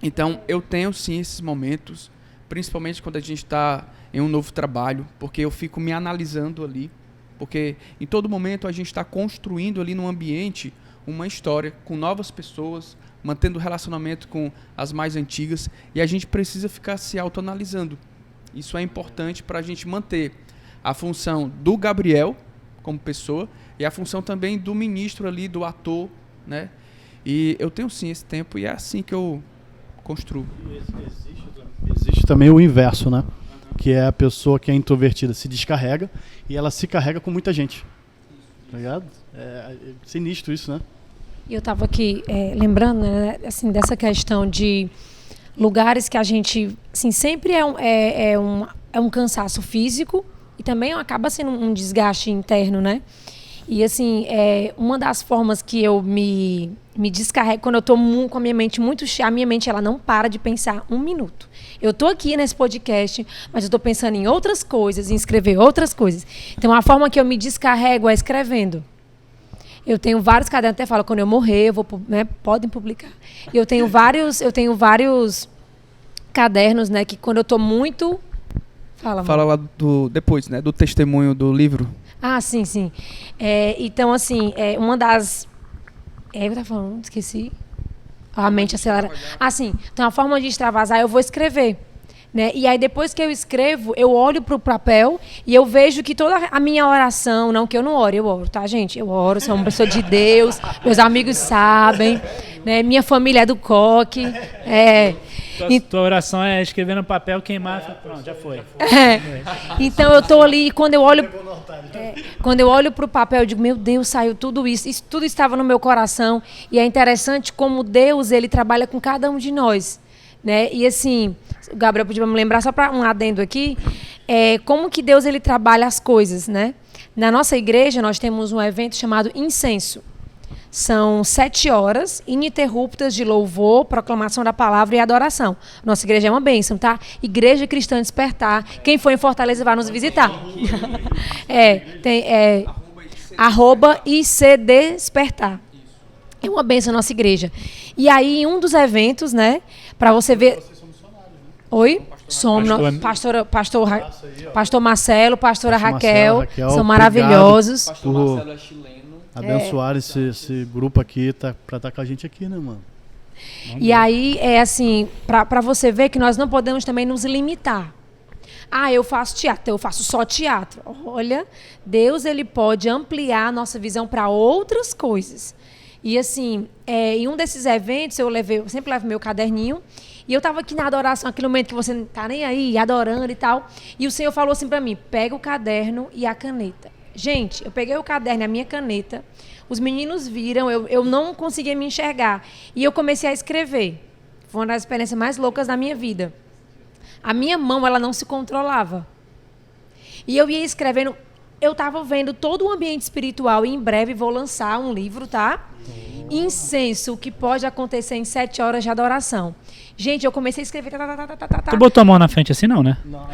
Então, eu tenho sim esses momentos, principalmente quando a gente está em um novo trabalho, porque eu fico me analisando ali, porque em todo momento a gente está construindo ali no ambiente uma história com novas pessoas, mantendo o relacionamento com as mais antigas, e a gente precisa ficar se autoanalisando. Isso é importante para a gente manter a função do Gabriel como pessoa e a função também do ministro ali, do ator, né? E eu tenho sim esse tempo e é assim que eu construo.
Existe também o inverso, né? Que é a pessoa que é introvertida se descarrega e ela se carrega com muita gente. Tá ligado? É sinistro isso, né?
E eu estava aqui lembrando, né, assim, dessa questão de lugares que a gente, assim, sempre é um cansaço físico e também acaba sendo um desgaste interno, né? E assim, uma das formas que eu me descarrego quando eu estou com a minha mente muito cheia, a minha mente ela não para de pensar um minuto. Eu estou aqui nesse podcast, mas eu estou pensando em outras coisas, em escrever outras coisas. Então, a forma que eu me descarrego é escrevendo. Eu tenho vários cadernos, até falo, quando eu morrer, podem publicar. Eu tenho vários cadernos, né, que quando eu estou muito...
Fala lá depois, né, do testemunho do livro.
Ah, sim. Então, assim, uma das... eu estava falando, esqueci. A mente acelera. Sim. Então, a forma de extravasar, eu vou escrever. Né? E aí, depois que eu escrevo, eu olho para o papel e eu vejo que toda a minha oração... Não que eu não oro, eu oro, tá, gente? Eu oro, sou uma pessoa de Deus, meus amigos sabem, né? Minha família é do coque.
Tua oração é escrever no papel, queimar... Pronto, já foi.
Então, eu estou ali e quando eu olho para o papel, eu digo, meu Deus, saiu tudo isso. Isso tudo estava no meu coração. E é interessante como Deus, ele trabalha com cada um de nós. Né? E assim... O Gabriel podia me lembrar, só para um adendo aqui, como que Deus ele trabalha as coisas, né? Na nossa igreja, nós temos um evento chamado Incenso. São 7 horas ininterruptas de louvor, proclamação da palavra e adoração. Nossa igreja é uma bênção, tá? Igreja Cristã Despertar. Quem for em Fortaleza vai nos visitar. @ICDespertar. É uma bênção a nossa igreja. E aí, em um dos eventos, né, para você ver... Oi? Somos pastor Marcelo, pastora Raquel, são maravilhosos.
Pastor Marcelo é chileno.
Abençoar esse grupo aqui para estar com a gente aqui, né, mano?
E aí, assim, para você ver que nós não podemos também nos limitar. Eu faço teatro, eu faço só teatro. Olha, Deus ele pode ampliar a nossa visão para outras coisas. E assim, em um desses eventos, eu sempre levo meu caderninho. E eu estava aqui na adoração, aquele momento que você não está nem aí, adorando e tal. E o Senhor falou assim para mim, pega o caderno e a caneta. Gente, eu peguei o caderno e a minha caneta. Os meninos viram, eu não conseguia me enxergar. E eu comecei a escrever. Foi uma das experiências mais loucas da minha vida. A minha mão, ela não se controlava. E eu ia escrevendo... Eu estava vendo todo o ambiente espiritual e em breve vou lançar um livro, tá? Incenso, o que pode acontecer em 7 horas de adoração. Gente, eu comecei a escrever.
Tu botou a mão na frente assim, não, né?
Não.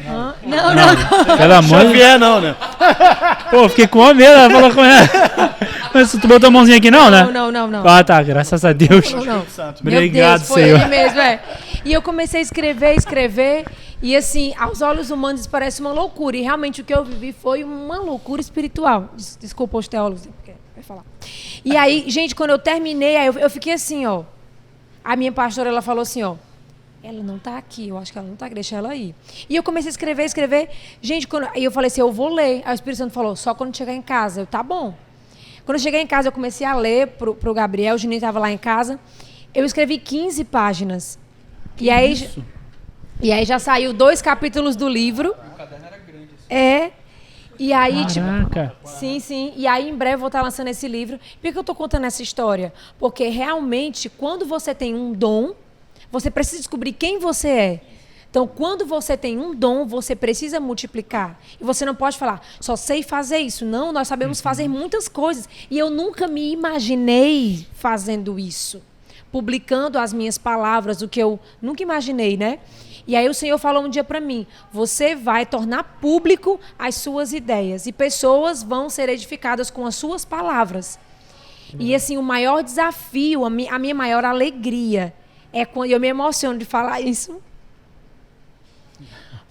Pelo amor de
Xavier não, né?
Pô, fiquei com a medo, ela falou com ela. Mas tu botou a mãozinha aqui, não, né?
Não.
Ah, tá, graças a Deus.
Não.
Obrigado,
Meu Deus, foi
Senhor.
ele mesmo, E eu comecei a escrever, e assim, aos olhos humanos isso parece uma loucura, e realmente o que eu vivi foi uma loucura espiritual. Desculpa os teólogos, porque vai falar. E aí, gente, quando eu terminei, aí eu fiquei assim, ó. A minha pastora, ela falou assim, ó. Ela não tá aqui, eu acho que ela não tá aqui, deixa ela aí. E eu comecei a escrever. Gente, aí eu falei assim, eu vou ler. Aí o Espírito Santo falou, só quando chegar em casa. Tá bom. Quando eu cheguei em casa, eu comecei a ler pro Gabriel, o Juninho estava lá em casa. Eu escrevi 15 páginas. E aí já saiu 2 capítulos do livro. O caderno era grande. E aí,
Caraca.
Sim. E aí, em breve, eu vou estar lançando esse livro. Por que eu estou contando essa história? Porque, realmente, quando você tem um dom, você precisa descobrir quem você é. Então, quando você tem um dom, você precisa multiplicar. E você não pode falar, só sei fazer isso. Não, nós sabemos fazer muitas coisas. E eu nunca me imaginei fazendo isso. Publicando as minhas palavras, o que eu nunca imaginei, né? E aí o Senhor falou um dia para mim, você vai tornar público as suas ideias. E pessoas vão ser edificadas com as suas palavras. E assim, o maior desafio, a minha maior alegria, é quando eu me emociono de falar isso.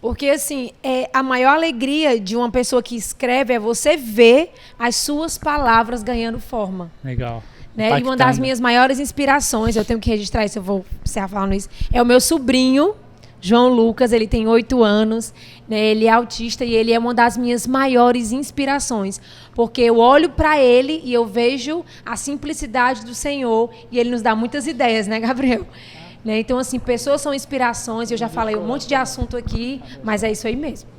Porque, assim, a maior alegria de uma pessoa que escreve é você ver as suas palavras ganhando forma.
Legal.
Né? E uma das minhas maiores inspirações, eu tenho que registrar isso, eu vou encerrar falando isso, é o meu sobrinho, João Lucas, ele tem 8 anos, né? Ele é autista e ele é uma das minhas maiores inspirações. Porque eu olho para ele e eu vejo a simplicidade do Senhor e ele nos dá muitas ideias, né, Gabriel? Né? Então, assim, pessoas são inspirações. Eu já falei um monte de assunto aqui, mas é isso aí mesmo.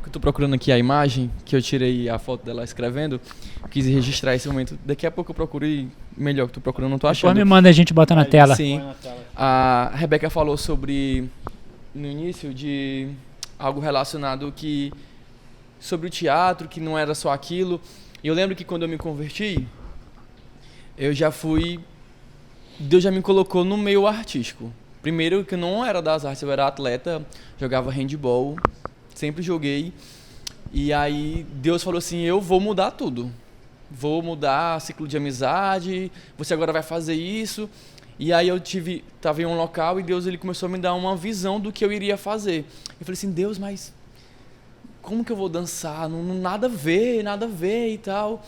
Eu tô procurando aqui a imagem, que eu tirei a foto dela escrevendo. Quis registrar esse momento. Daqui a pouco eu procurei melhor que tô procurando, não tô achando.
Depois me manda, a gente bota na tela.
Sim. A Rebeca falou sobre, no início, de algo relacionado sobre o teatro, que não era só aquilo. E eu lembro que quando eu me converti, Deus já me colocou no meio artístico. Primeiro que eu não era das artes, eu era atleta, jogava handball, sempre joguei. E aí Deus falou assim, eu vou mudar tudo. Vou mudar ciclo de amizade, você agora vai fazer isso. E aí eu estava em um local e Deus ele começou a me dar uma visão do que eu iria fazer. Eu falei assim, Deus, mas como que eu vou dançar? Não, nada a ver e tal.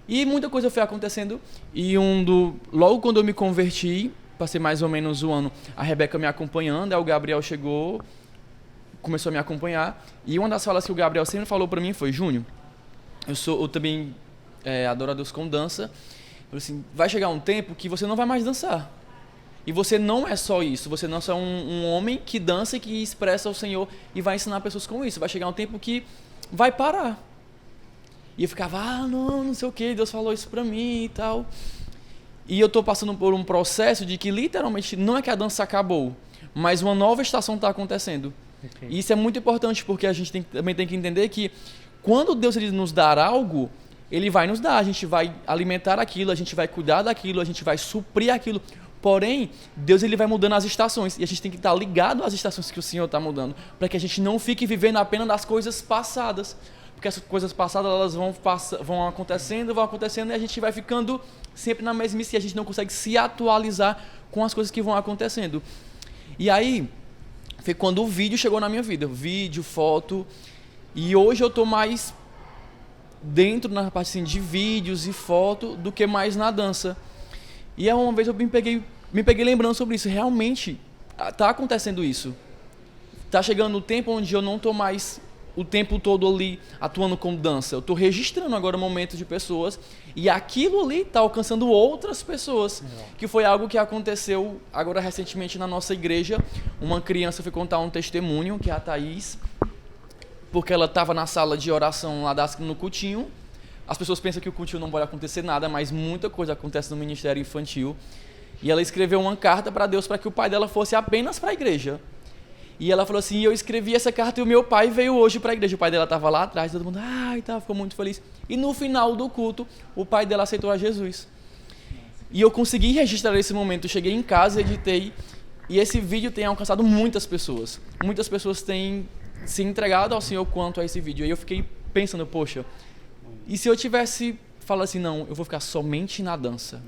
E muita coisa foi acontecendo. E logo quando eu me converti, passei mais ou menos um ano, a Rebeca me acompanhando, aí o Gabriel chegou, começou a me acompanhar. E uma das falas que o Gabriel sempre falou para mim foi, Júnior, eu também adoro a Deus com dança. Eu falei assim, vai chegar um tempo que você não vai mais dançar. E você não é só isso, você não é só um homem que dança e que expressa o Senhor e vai ensinar pessoas com isso. Vai chegar um tempo que vai parar. E eu ficava, não sei o que, Deus falou isso pra mim e tal. E eu tô passando por um processo de que literalmente não é que a dança acabou, mas uma nova estação está acontecendo. Okay. E isso é muito importante porque a gente também tem que entender que quando Deus ele nos dar algo, Ele vai nos dar, a gente vai alimentar aquilo, a gente vai cuidar daquilo, a gente vai suprir aquilo. Porém, Deus ele vai mudando as estações e a gente tem que estar ligado às estações que o Senhor está mudando, para que a gente não fique vivendo apenas das coisas passadas. Porque essas coisas passadas elas vão acontecendo e a gente vai ficando sempre na mesmice e a gente não consegue se atualizar com as coisas que vão acontecendo. E aí, foi quando o vídeo chegou na minha vida. Vídeo, foto. E hoje eu estou mais dentro na parte assim, de vídeos e foto do que mais na dança. E uma vez eu me peguei lembrando sobre isso. Realmente, está acontecendo isso. Está chegando o tempo onde eu não estou mais o tempo todo ali atuando com dança. Eu estou registrando agora momentos de pessoas e aquilo ali está alcançando outras pessoas. Que foi algo que aconteceu agora recentemente na nossa igreja. Uma criança foi contar um testemunho, que é a Thaís, porque ela estava na sala de oração lá no cultinho. As pessoas pensam que o cultinho não pode acontecer nada, mas muita coisa acontece no ministério infantil. E ela escreveu uma carta para Deus para que o pai dela fosse apenas para a igreja. E ela falou assim, eu escrevi essa carta e o meu pai veio hoje para a igreja. O pai dela estava lá atrás, todo mundo, ficou muito feliz. E no final do culto, o pai dela aceitou a Jesus. E eu consegui registrar esse momento. Eu cheguei em casa, editei, e esse vídeo tem alcançado muitas pessoas. Muitas pessoas têm se entregado ao Senhor quanto a esse vídeo. E eu fiquei pensando, poxa, e se eu tivesse falado assim, não, eu vou ficar somente na dança?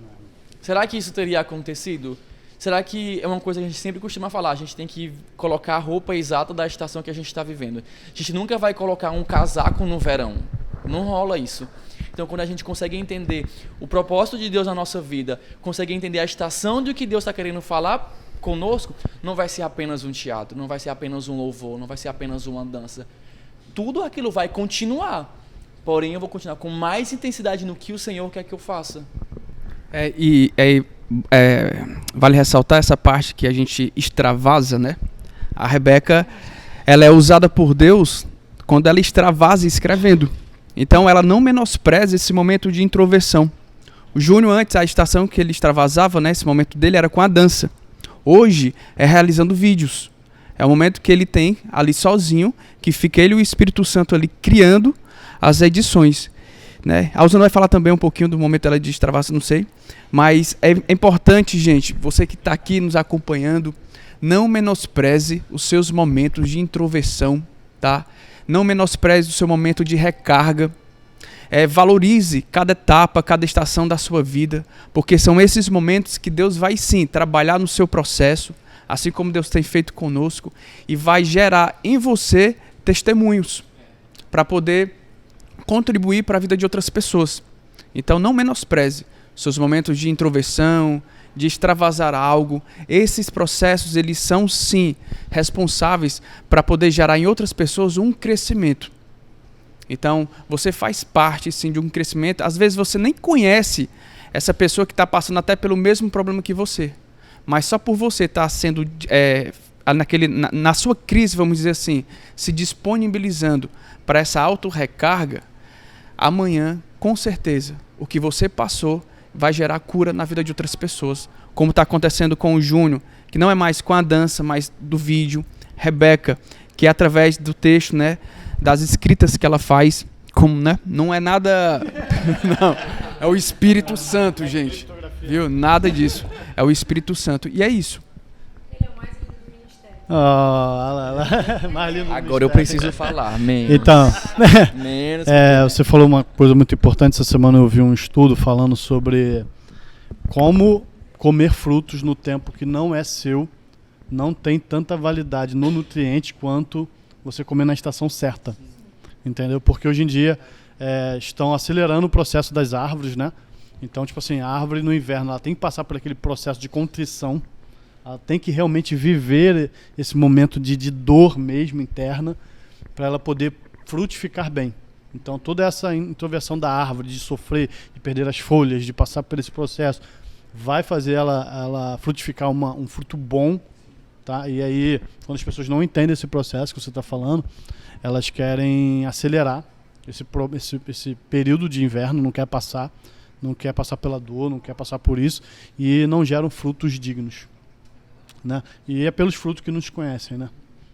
Será que isso teria acontecido? Será que é uma coisa que a gente sempre costuma falar? A gente tem que colocar a roupa exata da estação que a gente está vivendo. A gente nunca vai colocar um casaco no verão. Não rola isso. Então, quando a gente consegue entender o propósito de Deus na nossa vida, consegue entender a estação de que Deus está querendo falar conosco, não vai ser apenas um teatro, não vai ser apenas um louvor, não vai ser apenas uma dança. Tudo aquilo vai continuar. Porém, eu vou continuar com mais intensidade no que o Senhor quer que eu faça.
Vale ressaltar essa parte que a gente extravasa, né? A Rebeca, ela é usada por Deus quando ela extravasa escrevendo. Então ela não menospreza esse momento de introversão. O Júnior, antes, a estação que ele extravasava, né, esse momento dele era com a dança. Hoje é realizando vídeos. É o momento que ele tem ali sozinho, que fica ele e o Espírito Santo ali criando as edições. Né? A Usana vai falar também um pouquinho do momento dela de extravasar, não sei. Mas é importante, gente, você que está aqui nos acompanhando, não menospreze os seus momentos de introversão, tá? Não menospreze o seu momento de recarga. Valorize cada etapa, cada estação da sua vida, porque são esses momentos que Deus vai sim trabalhar no seu processo, assim como Deus tem feito conosco, e vai gerar em você testemunhos para poder contribuir para a vida de outras pessoas. Então não menospreze seus momentos de introversão, de extravasar algo. Esses processos, eles são sim responsáveis para poder gerar em outras pessoas um crescimento. Então você faz parte sim de um crescimento. Às vezes você nem conhece essa pessoa que está passando até pelo mesmo problema que você, mas só por você estar sendo na sua crise, vamos dizer assim, se disponibilizando para essa auto-recarga, amanhã, com certeza, o que você passou vai gerar cura na vida de outras pessoas, como está acontecendo com o Júnior, que não é mais com a dança, mas do vídeo. Rebeca, que é através do texto, né, das escritas que ela faz, como, né, não é nada... não, é o Espírito Santo, gente. Viu? Nada disso. É o Espírito Santo. E é isso.
Agora eu preciso falar, menos.
Então,
menos.
Você falou uma coisa muito importante. Essa semana eu vi um estudo falando sobre como comer frutos no tempo que não é seu não tem tanta validade no nutriente quanto você comer na estação certa. Entendeu? Porque hoje em dia estão acelerando o processo das árvores, né? Então, tipo assim, a árvore no inverno ela tem que passar por aquele processo de contrição. Ela tem que realmente viver esse momento de dor mesmo interna para ela poder frutificar bem. Então toda essa introversão da árvore, de sofrer, de perder as folhas, de passar por esse processo, vai fazer ela frutificar um fruto bom, tá? E aí, quando as pessoas não entendem esse processo que você está falando, elas querem acelerar esse período de inverno, não quer passar pela dor, não quer passar por isso e não geram frutos dignos. Né? E é pelos frutos que nos conhecem, né?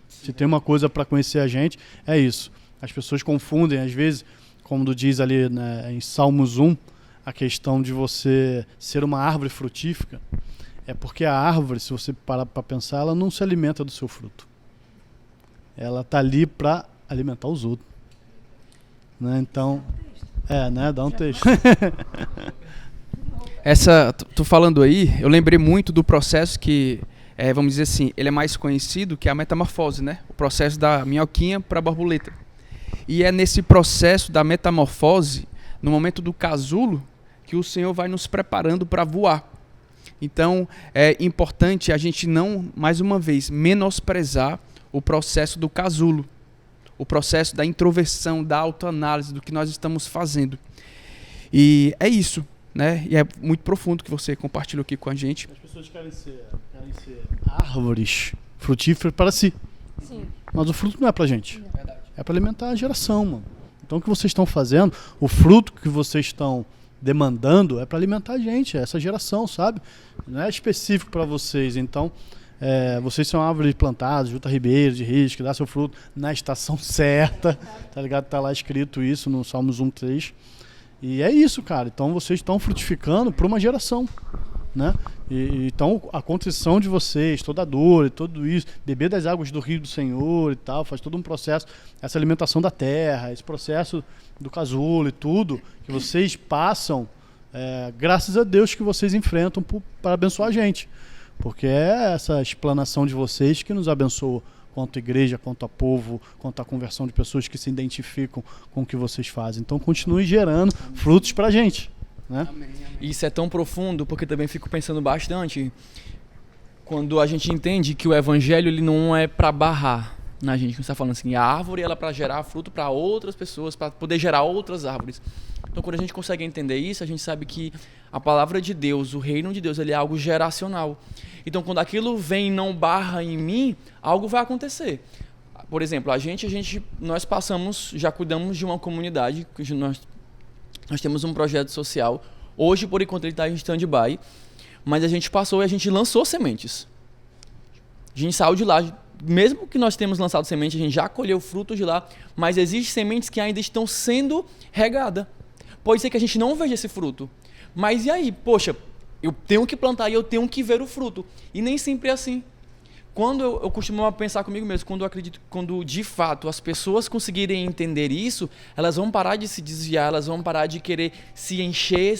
Se tem uma coisa para conhecer a gente, é isso. As pessoas confundem, às vezes, como diz ali, né, em Salmos 1, a questão de você ser uma árvore frutífica. É porque a árvore, se você parar para pensar, ela não se alimenta do seu fruto. Ela está ali para alimentar os outros. Né? Então, né? Dá um texto.
Tu falando aí, eu lembrei muito do processo que... vamos dizer assim, ele é mais conhecido que a metamorfose, né? O processo da minhoquinha para a borboleta. E é nesse processo da metamorfose, no momento do casulo, que o Senhor vai nos preparando para voar. Então, é importante a gente não, mais uma vez, menosprezar o processo do casulo, o processo da introversão, da autoanálise do que nós estamos fazendo. E é isso, né? E é muito profundo que você compartilhou aqui com a gente.
As pessoas querem ser árvores frutíferas para si.
Sim.
Mas o fruto não é pra gente. É para alimentar a geração, mano. Então o que vocês estão fazendo, o fruto que vocês estão demandando é para alimentar a gente, essa geração, sabe? Não é específico para vocês. Então, Vocês são árvores plantadas, junto a ribeiro de rios, que dá seu fruto na estação certa, tá ligado? Tá lá escrito isso no Salmos 1:3. E é isso, cara. Então vocês estão frutificando para uma geração, né? Então a contrição de vocês, toda a dor e tudo isso, beber das águas do rio do Senhor e tal, faz todo um processo, essa alimentação da terra, esse processo do casulo e tudo, que vocês passam, graças a Deus que vocês enfrentam para abençoar a gente. Porque é essa explanação de vocês que nos abençoa, quanto a igreja, quanto a povo, quanto a conversão de pessoas que se identificam com o que vocês fazem. Então continue gerando frutos pra gente, né?
Amém.
Isso é tão profundo porque também fico pensando bastante quando a gente entende que o evangelho ele não é para barrar na gente. Não está falando assim, a árvore ela é para gerar fruto para outras pessoas, para poder gerar outras árvores. Então quando a gente consegue entender isso, a gente sabe que a palavra de Deus, o reino de Deus, ele é algo geracional. Então quando aquilo vem e não barra em mim, algo vai acontecer. Por exemplo, nós passamos, já cuidamos de uma comunidade, nós temos um projeto social. Hoje, por enquanto, ele está em stand-by, mas a gente passou e a gente lançou sementes. A gente saiu de lá, mesmo que nós tenhamos lançado semente, a gente já colheu frutos de lá, mas existem sementes que ainda estão sendo regadas. Pode ser que a gente não veja esse fruto, mas e aí? Poxa, eu tenho que plantar e eu tenho que ver o fruto. E nem sempre é assim. Quando eu costumo pensar comigo mesmo, quando eu acredito, quando de fato as pessoas conseguirem entender isso, elas vão parar de se desviar, elas vão parar de querer se encher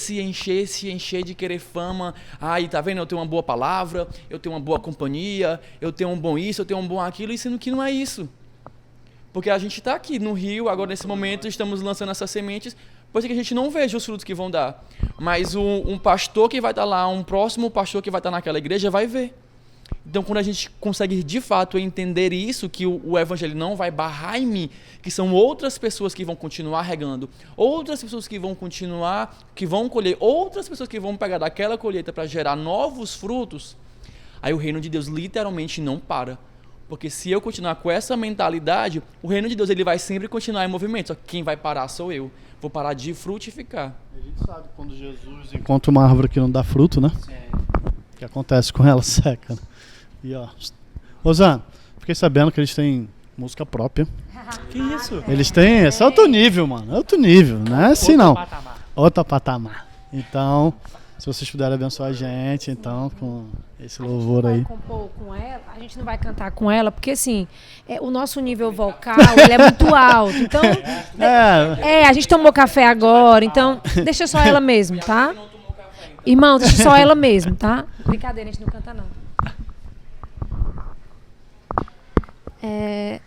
de querer fama. Ai, tá vendo? Eu tenho uma boa palavra, eu tenho uma boa companhia, eu tenho um bom isso, eu tenho um bom aquilo, e sendo que não é isso. Porque a gente está aqui no Rio, agora nesse momento, estamos lançando essas sementes, pode ser que a gente não veja os frutos que vão dar. Mas um pastor que vai estar lá, um próximo pastor que vai estar naquela igreja vai ver. Então, quando a gente consegue de fato entender isso, que o evangelho não vai barrar em mim, que são outras pessoas que vão continuar regando, outras pessoas que vão continuar, que vão colher, outras pessoas que vão pegar daquela colheita para gerar novos frutos, aí o reino de Deus literalmente não para. Porque se eu continuar com essa mentalidade, o reino de Deus ele vai sempre continuar em movimento. Só que quem vai parar sou eu. Vou parar de frutificar.
A gente sabe quando Jesus encontra uma árvore que não dá fruto, né? O que acontece com ela? Seca, né? E ó, Rosana, fiquei sabendo que eles têm música própria.
Que isso?
Eles têm, esse é outro nível, mano. É outro nível, não é assim não.
Patamar.
Outro patamar. Então, se vocês puderem abençoar a gente, então, com esse louvor aí.
A gente vai compor com ela, a gente não vai cantar com ela, porque assim, o nosso nível vocal, ele é muito alto. Então, a gente tomou café agora, então deixa só ela mesmo, tá? Irmão, deixa só ela mesmo, tá? Brincadeira, a gente não canta não.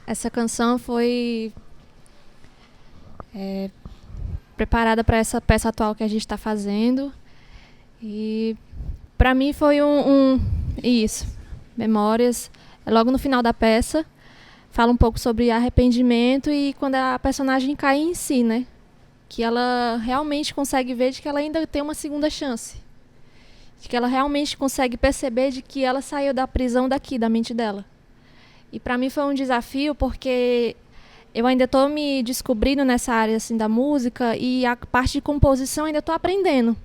Essa canção foi preparada para essa peça atual que a gente está fazendo. E para mim foi isso, Memórias. Logo no final da peça, fala um pouco sobre arrependimento e quando a personagem cai em si, né? Que ela realmente consegue ver de que ela ainda tem uma segunda chance. De que ela realmente consegue perceber de que ela saiu da prisão daqui, da mente dela. E para mim foi um desafio porque eu ainda estou me descobrindo nessa área assim, da música e a parte de composição ainda estou aprendendo.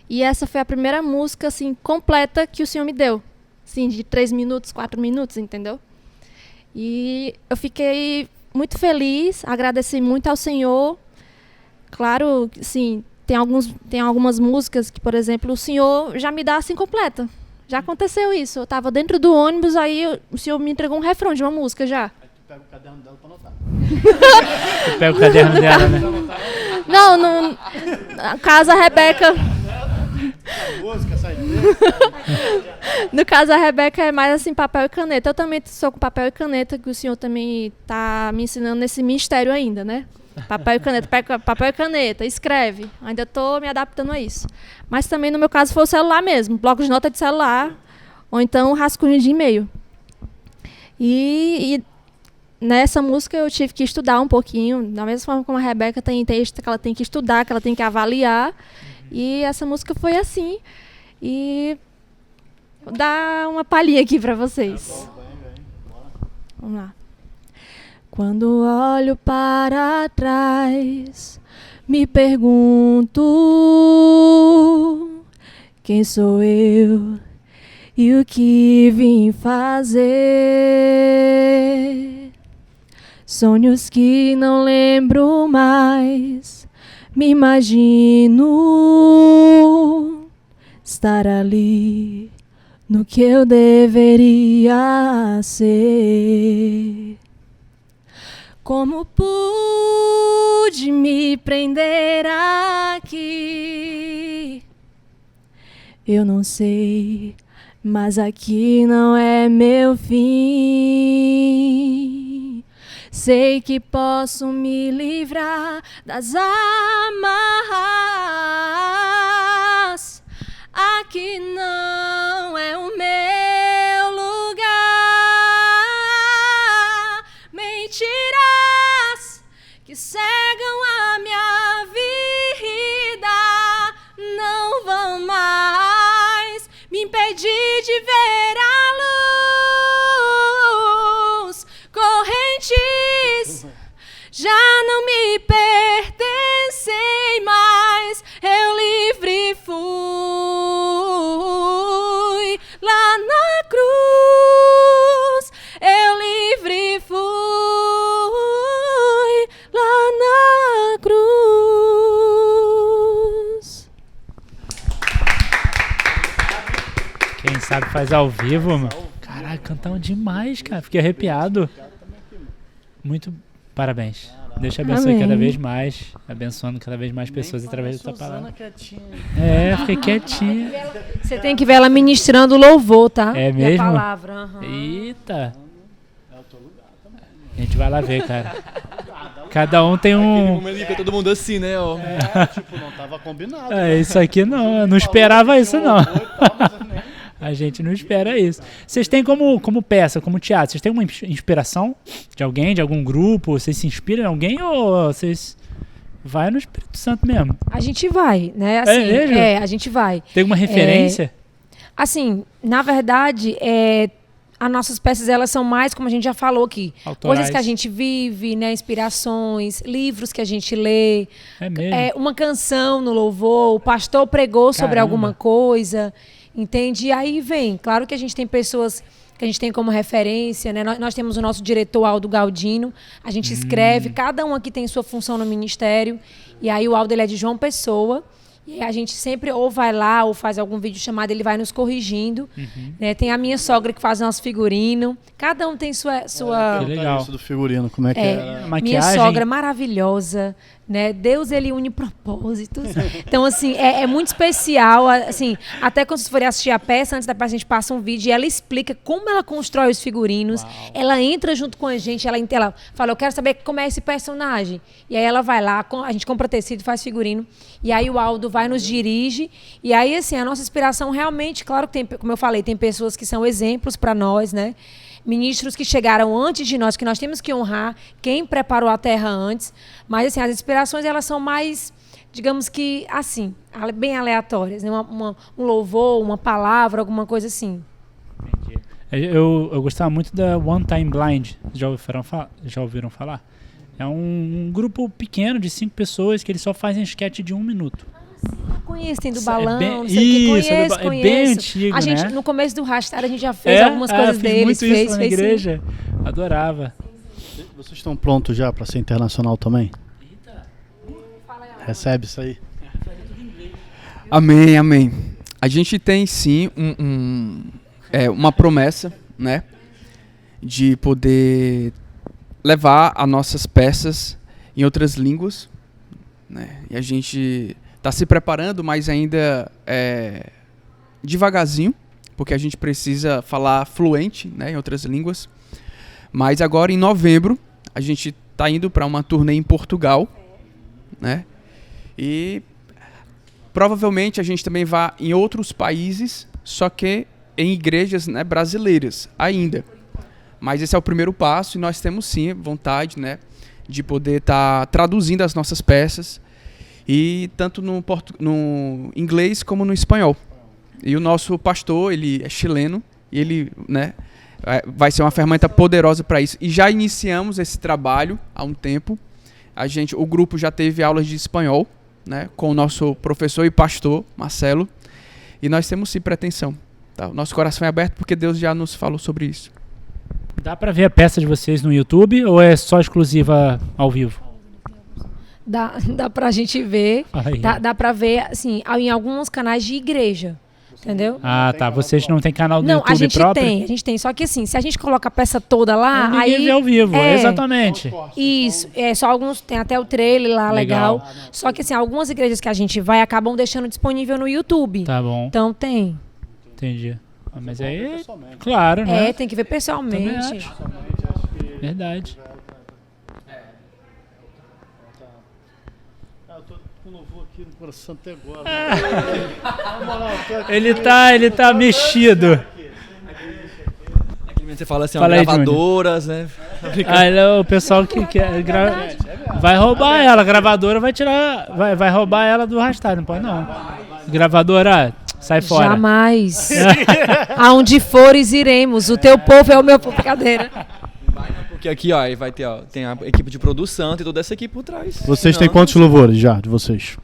E essa foi a primeira música assim, completa que o Senhor me deu. Assim, de 3 minutos, 4 minutos, entendeu? E eu fiquei muito feliz, agradeci muito ao Senhor. Claro, sim, tem algumas músicas que, por exemplo, o Senhor já me dá assim completa. Já aconteceu isso. Eu estava dentro do ônibus, aí o Senhor me entregou um refrão de uma música já.
Aí tu pega o caderno dela pra anotar.
Tu pega o caderno dela, né?
Não. No caso, a Rebeca... No caso, a Rebeca é mais assim, papel e caneta. Eu também sou com papel e caneta, que o Senhor também está me ensinando nesse mistério ainda, né? Papel e caneta, pega papel e caneta, escreve. Ainda estou me adaptando a isso. Mas também, no meu caso, foi o celular mesmo. Bloco de nota de celular, ou então rascunho de e-mail. E nessa música eu tive que estudar um pouquinho. Da mesma forma como a Rebeca tem texto que ela tem que estudar, que ela tem que avaliar. E essa música foi assim. E vou dar uma palhinha aqui para vocês. Vamos lá. Quando olho para trás, me pergunto quem sou eu e o que vim fazer. Sonhos que não lembro mais, me imagino estar ali no que eu deveria ser. Como pude me prender aqui? Eu não sei, mas aqui não é meu fim. Sei que posso me livrar das amarras. Aqui não é o meu lugar. Mentiras que cegam a minha vida não vão mais me impedir de ver a luz. Correntes já não me pertencem mais. Eu livre fui lá na cruz. Eu livre fui lá na cruz.
Quem sabe faz ao vivo, mano. Caraca, cantam demais, cara. Fiquei arrepiado. Muito parabéns. Deus te abençoe
Amém.
cada vez mais, abençoando cada vez mais pessoas através da tua palavra.
Quietinha.
É, fiquei quietinho.
Você tem que ver ela ministrando louvor, tá?
É
E
mesmo?
a palavra. aham.
Eita. A gente vai lá ver, cara. Cada um tem um...
momento que fica todo mundo assim, né? Ó.
Tipo, não tava combinado.
É, isso aqui não, eu não esperava isso não. A gente não espera isso. Vocês têm como peça, como teatro, vocês têm uma inspiração de alguém, de algum grupo? Vocês se inspiram em alguém ou vocês vai no Espírito Santo mesmo?
A gente vai, né?
mesmo?
A gente vai.
Tem alguma referência?
Assim, na verdade, as nossas peças, elas são mais, como a gente já falou aqui,
Autorais.
coisas que a gente vive, né? Inspirações, livros que a gente lê,
É mesmo?
uma canção no louvor, o pastor pregou sobre
Caramba.
alguma coisa, entende? E aí vem, claro que a gente tem pessoas que a gente tem como referência, né? Nós temos o nosso diretor Aldo Galdino, a gente escreve, cada um aqui tem sua função no ministério, e aí o Aldo ele é de João Pessoa, e a gente sempre ou vai lá ou faz algum vídeo chamado, ele vai nos corrigindo. Né? Tem a minha sogra que faz o nosso figurino. Cada um tem sua
Que legal.
Isso do figurino, como é que era?
A
minha
maquiagem.
sogra maravilhosa, né? Deus, ele une propósitos. Então, assim, é muito especial. Assim, até quando vocês forem assistir a peça, antes da peça a gente passa um vídeo e ela explica como ela constrói os figurinos.
Uau.
Ela entra junto com a gente, ela fala, eu quero saber como é esse personagem. E aí ela vai lá, a gente compra tecido, faz figurino. E aí o Aldo vai, nos dirige. E aí, assim, a nossa inspiração realmente, claro que tem, como eu falei, tem pessoas que são exemplos para nós, né? Ministros que chegaram antes de nós, que nós temos que honrar quem preparou a terra antes. Mas, assim, as inspirações, elas são mais, digamos que, assim, bem aleatórias. Né? Um louvor, uma palavra, alguma coisa assim.
Entendi. Eu gostava muito da One Time Blind. Já ouviram falar? É um grupo pequeno de 5 pessoas que eles só fazem sketch de 1 minuto.
Conhecem do
Isso
balão,
é bem-
não sei o que.
isso, é
Conheço.
bem antigo,
a gente,
né?
no começo do Rastar, a gente já fez algumas coisas
fiz
deles.
muito isso na
fez sim.
igreja. Adorava.
Vocês estão prontos já para ser internacional também? Recebe isso aí.
Amém, amém. A gente tem sim uma promessa, né? De poder levar as nossas peças em outras línguas, né? E a gente está se preparando, mas ainda devagarzinho, porque a gente precisa falar fluente, né, em outras línguas. Mas agora em novembro a gente está indo para uma turnê em Portugal, né? E provavelmente a gente também vai em outros países, só que em igrejas, né, brasileiras ainda. Mas esse é o primeiro passo e nós temos sim vontade, né, de poder estar traduzindo as nossas peças, e tanto no inglês como no espanhol. E o nosso pastor, ele é chileno, e ele, né, vai ser uma ferramenta poderosa para isso. E já iniciamos esse trabalho há um tempo. O grupo já teve aulas de espanhol, né, com o nosso professor e pastor, Marcelo. E nós temos sim pretensão. Tá? O nosso coração é aberto porque Deus já nos falou sobre isso.
Dá pra ver a peça de vocês no YouTube ou é só exclusiva ao vivo?
Dá pra gente ver.
Aí.
Dá pra ver, assim, em alguns canais de igreja. Entendeu?
Ah, tá. Vocês não têm canal no
Não,
YouTube
a gente
próprio?
tem, a gente tem. Só que assim, se a gente coloca a peça toda lá,
Ninguém
aí...
vê ao vivo,
é,
exatamente.
Isso, só alguns, tem até o trailer lá, legal. Só que assim, algumas igrejas que a gente vai acabam deixando disponível no YouTube.
Tá bom,
Então tem.
entendi. Ah, mas aí, claro, né?
Tem que ver
Também
pessoalmente.
acho. Verdade.
Eu tô com louvor aqui no coração até agora.
Ele tá mexido.
Você fala assim,
Fala aí,
gravadoras, né?
Aí o pessoal que quer vai roubar ela, a gravadora vai tirar, vai roubar ela do Rastar, não pode não. Gravadora, sai fora.
Jamais. Aonde fores, iremos. O teu povo é o meu povo. Brincadeira.
Porque aqui, ó, aí vai ter, ó, tem a equipe de produção, tem toda essa equipe por trás.
Vocês têm
Não,
quantos louvores já, de vocês?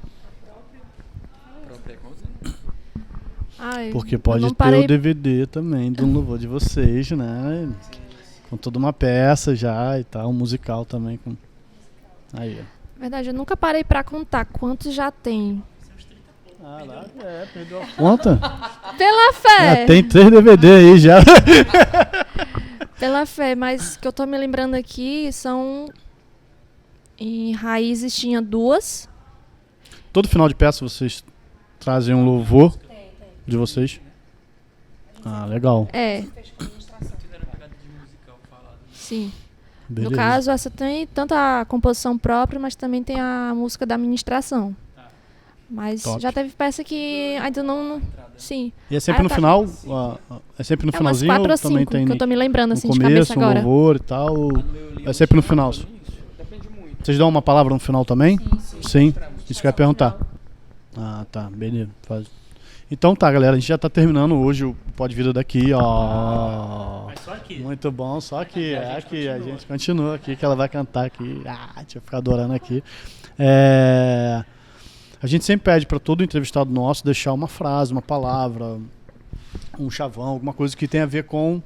Ai,
Porque
eu
pode
não
ter
parei-
o DVD também do louvor de vocês, né? Com toda uma peça já e tal, um musical também. Aí, ó.
Verdade, eu nunca parei pra contar quantos já tem.
Ah, lá, perdeu a conta.
Pela
Já
fé!
tem 3 DVD aí já.
Pela fé, mas que eu tô me lembrando aqui são... Em Raízes tinha 2.
Todo final de peça vocês trazem um louvor de vocês? Ah, legal.
É. Sim.
Beleza.
No caso, essa tem tanto a composição própria, mas também tem a música da ministração. Mas
Top.
já teve peça que ainda não... Sim.
E é sempre
Ah,
no
tá.
final? É sempre no
É umas
finalzinho
4
ou
ou
também
5
tem
que eu tô me lembrando
no
assim de
começo,
cabeça
um
agora.
louvor e tal? É sempre no final?
Depende muito.
Vocês dão uma palavra no final também? Sim. Isso que eu ia perguntar. Ah, tá. Beleza. Então tá, galera. A gente já tá terminando hoje o Pode Vida daqui, ó.
Mas só aqui.
Muito bom. Só que aqui a gente continua aqui, que ela vai cantar aqui. Ah, deixa eu ficar adorando aqui. A gente sempre pede para todo entrevistado nosso deixar uma frase, uma palavra, um chavão, alguma coisa que tenha a ver com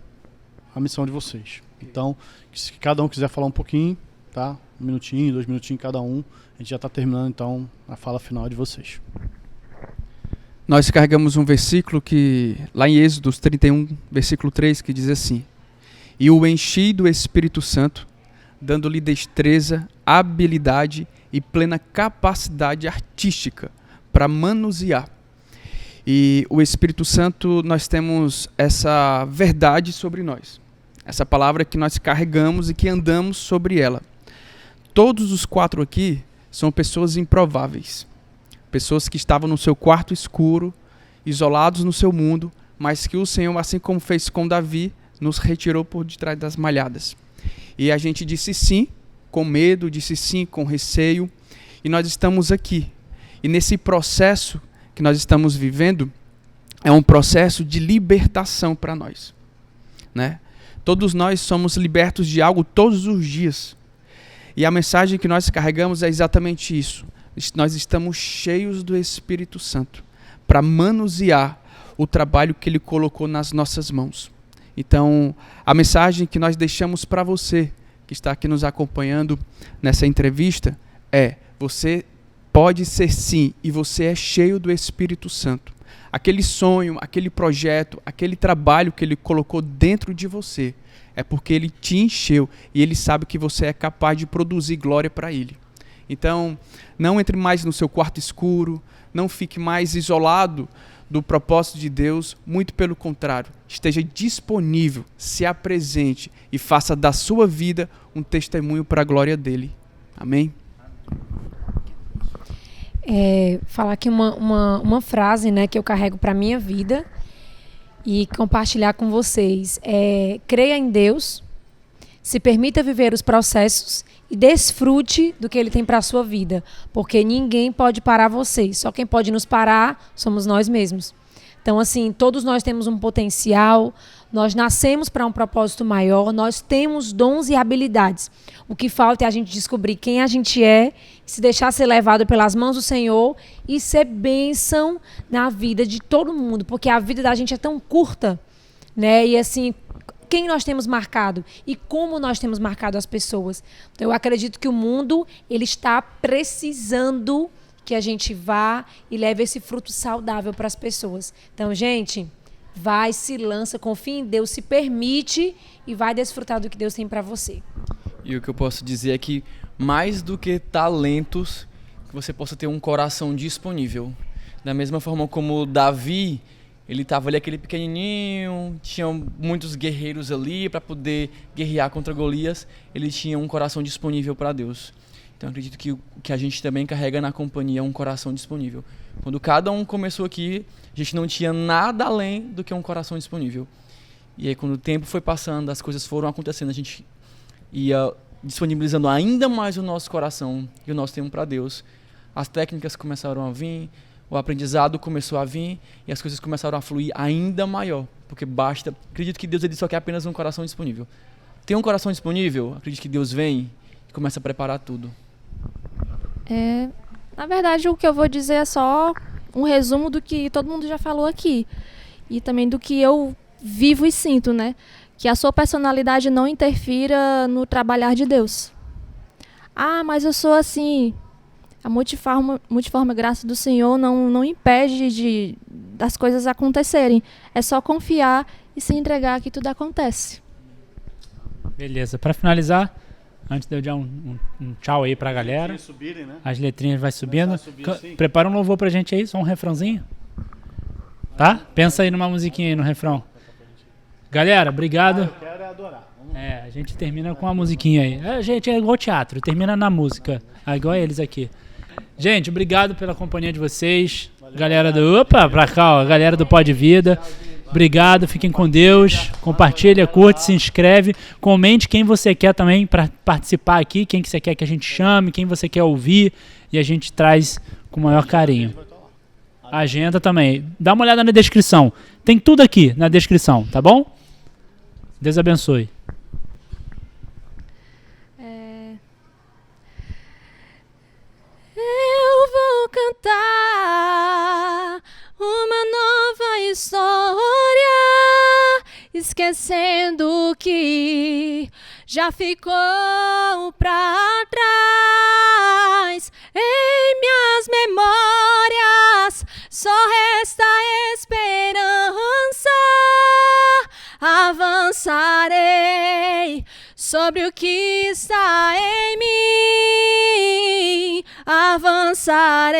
a missão de vocês. Então, se cada um quiser falar um pouquinho, tá? 1 minutinho, 2 minutinhos cada um. A gente já está terminando, então, a fala final de vocês.
Nós carregamos um versículo que, lá em Êxodo 31, versículo 3, que diz assim: E o enchi do Espírito Santo, dando-lhe destreza, habilidade e plena capacidade artística para manusear. E o Espírito Santo, nós temos essa verdade sobre nós. Essa palavra que nós carregamos e que andamos sobre ela. Todos os 4 aqui são pessoas improváveis. Pessoas que estavam no seu quarto escuro, isolados no seu mundo, mas que o Senhor, assim como fez com Davi, nos retirou por detrás das malhadas. E a gente disse sim com medo, disse sim com receio, e nós estamos aqui. E nesse processo que nós estamos vivendo, é um processo de libertação para nós, né? Todos nós somos libertos de algo todos os dias. E a mensagem que nós carregamos é exatamente isso. Nós estamos cheios do Espírito Santo para manusear o trabalho que Ele colocou nas nossas mãos. Então, a mensagem que nós deixamos para você, que está aqui nos acompanhando nessa entrevista, é: você pode ser sim, e você é cheio do Espírito Santo. Aquele sonho, aquele projeto, aquele trabalho que Ele colocou dentro de você, é porque Ele te encheu e Ele sabe que você é capaz de produzir glória para Ele. Então, não entre mais no seu quarto escuro, não fique mais isolado do propósito de Deus, muito pelo contrário, esteja disponível, se apresente e faça da sua vida um testemunho para a glória dele. Amém?
Falar aqui uma frase, né, que eu carrego para minha vida e compartilhar com vocês. Creia em Deus, se permita viver os processos e desfrute do que Ele tem para a sua vida, porque ninguém pode parar vocês, só quem pode nos parar somos nós mesmos. Então, assim, todos nós temos um potencial, Nós nascemos para um propósito maior, nós temos dons e habilidades. O que falta é a gente descobrir quem a gente é, se deixar ser levado pelas mãos do Senhor e ser bênção na vida de todo mundo, porque a vida da gente é tão curta, né? E assim, quem nós temos marcado e como nós temos marcado as pessoas. Então, eu acredito que o mundo ele está precisando que a gente vá e leve esse fruto saudável para as pessoas. Então, gente, vai, se lança, confia em Deus, se permite e vai desfrutar do que Deus tem para você.
E o que eu posso dizer é que, mais do que talentos, que você possa ter um coração disponível. Da mesma forma como Davi, ele estava ali aquele pequenininho, tinha muitos guerreiros ali para poder guerrear contra Golias, ele tinha um coração disponível para Deus. Então, acredito que o que a gente também carrega na companhia é um coração disponível. Quando cada um começou aqui, a gente não tinha nada além do que um coração disponível. E aí, quando o tempo foi passando, as coisas foram acontecendo, a gente ia disponibilizando ainda mais o nosso coração e o nosso tempo para Deus. As técnicas começaram a vir, o aprendizado começou a vir e as coisas começaram a fluir ainda maior. Porque basta... Acredito que Deus ele só quer apenas um coração disponível. Tem um coração disponível, acredito que Deus vem e começa a preparar tudo.
Na verdade, o que eu vou dizer é só um resumo do que todo mundo já falou aqui. E também do que eu vivo e sinto, né? Que a sua personalidade não interfira no trabalhar de Deus. Ah, mas eu sou assim. A multiforme graça do Senhor não impede das coisas acontecerem. É só confiar e se entregar que tudo acontece.
Beleza. Para finalizar, antes de eu dar um tchau aí pra galera.
Subirem, né?
As letrinhas vai subindo.
Subir assim.
Prepara um louvor pra gente aí, só um refrãozinho. Tá? Pensa aí numa musiquinha aí no refrão. Galera, obrigado.
Eu quero é adorar.
A gente termina com uma musiquinha aí. A gente é igual teatro, termina na música. Igual eles aqui. Gente, obrigado pela companhia de vocês. Galera do... Opa, pra cá, ó. Galera do Pod Vida. Obrigado, fiquem com Deus. Compartilha, curte, se inscreve. Comente quem você quer também para participar aqui. Quem que você quer que a gente chame, quem você quer ouvir. E a gente traz com o maior carinho. A agenda também. Dá uma olhada na descrição. Tem tudo aqui na descrição, tá bom? Deus abençoe.
Eu vou cantar uma nova história, esquecendo o que já ficou pra trás. Em minhas memórias só resta esperança. Avançarei sobre o que está em mim. Avançarei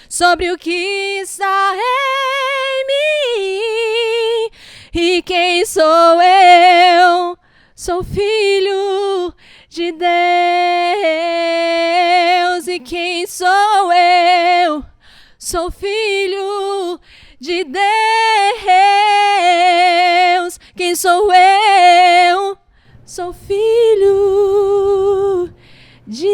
sobre o que está em mim. E quem sou eu? Sou filho de Deus. E quem sou eu? Sou filho de Deus. Quem sou eu? Sou filho de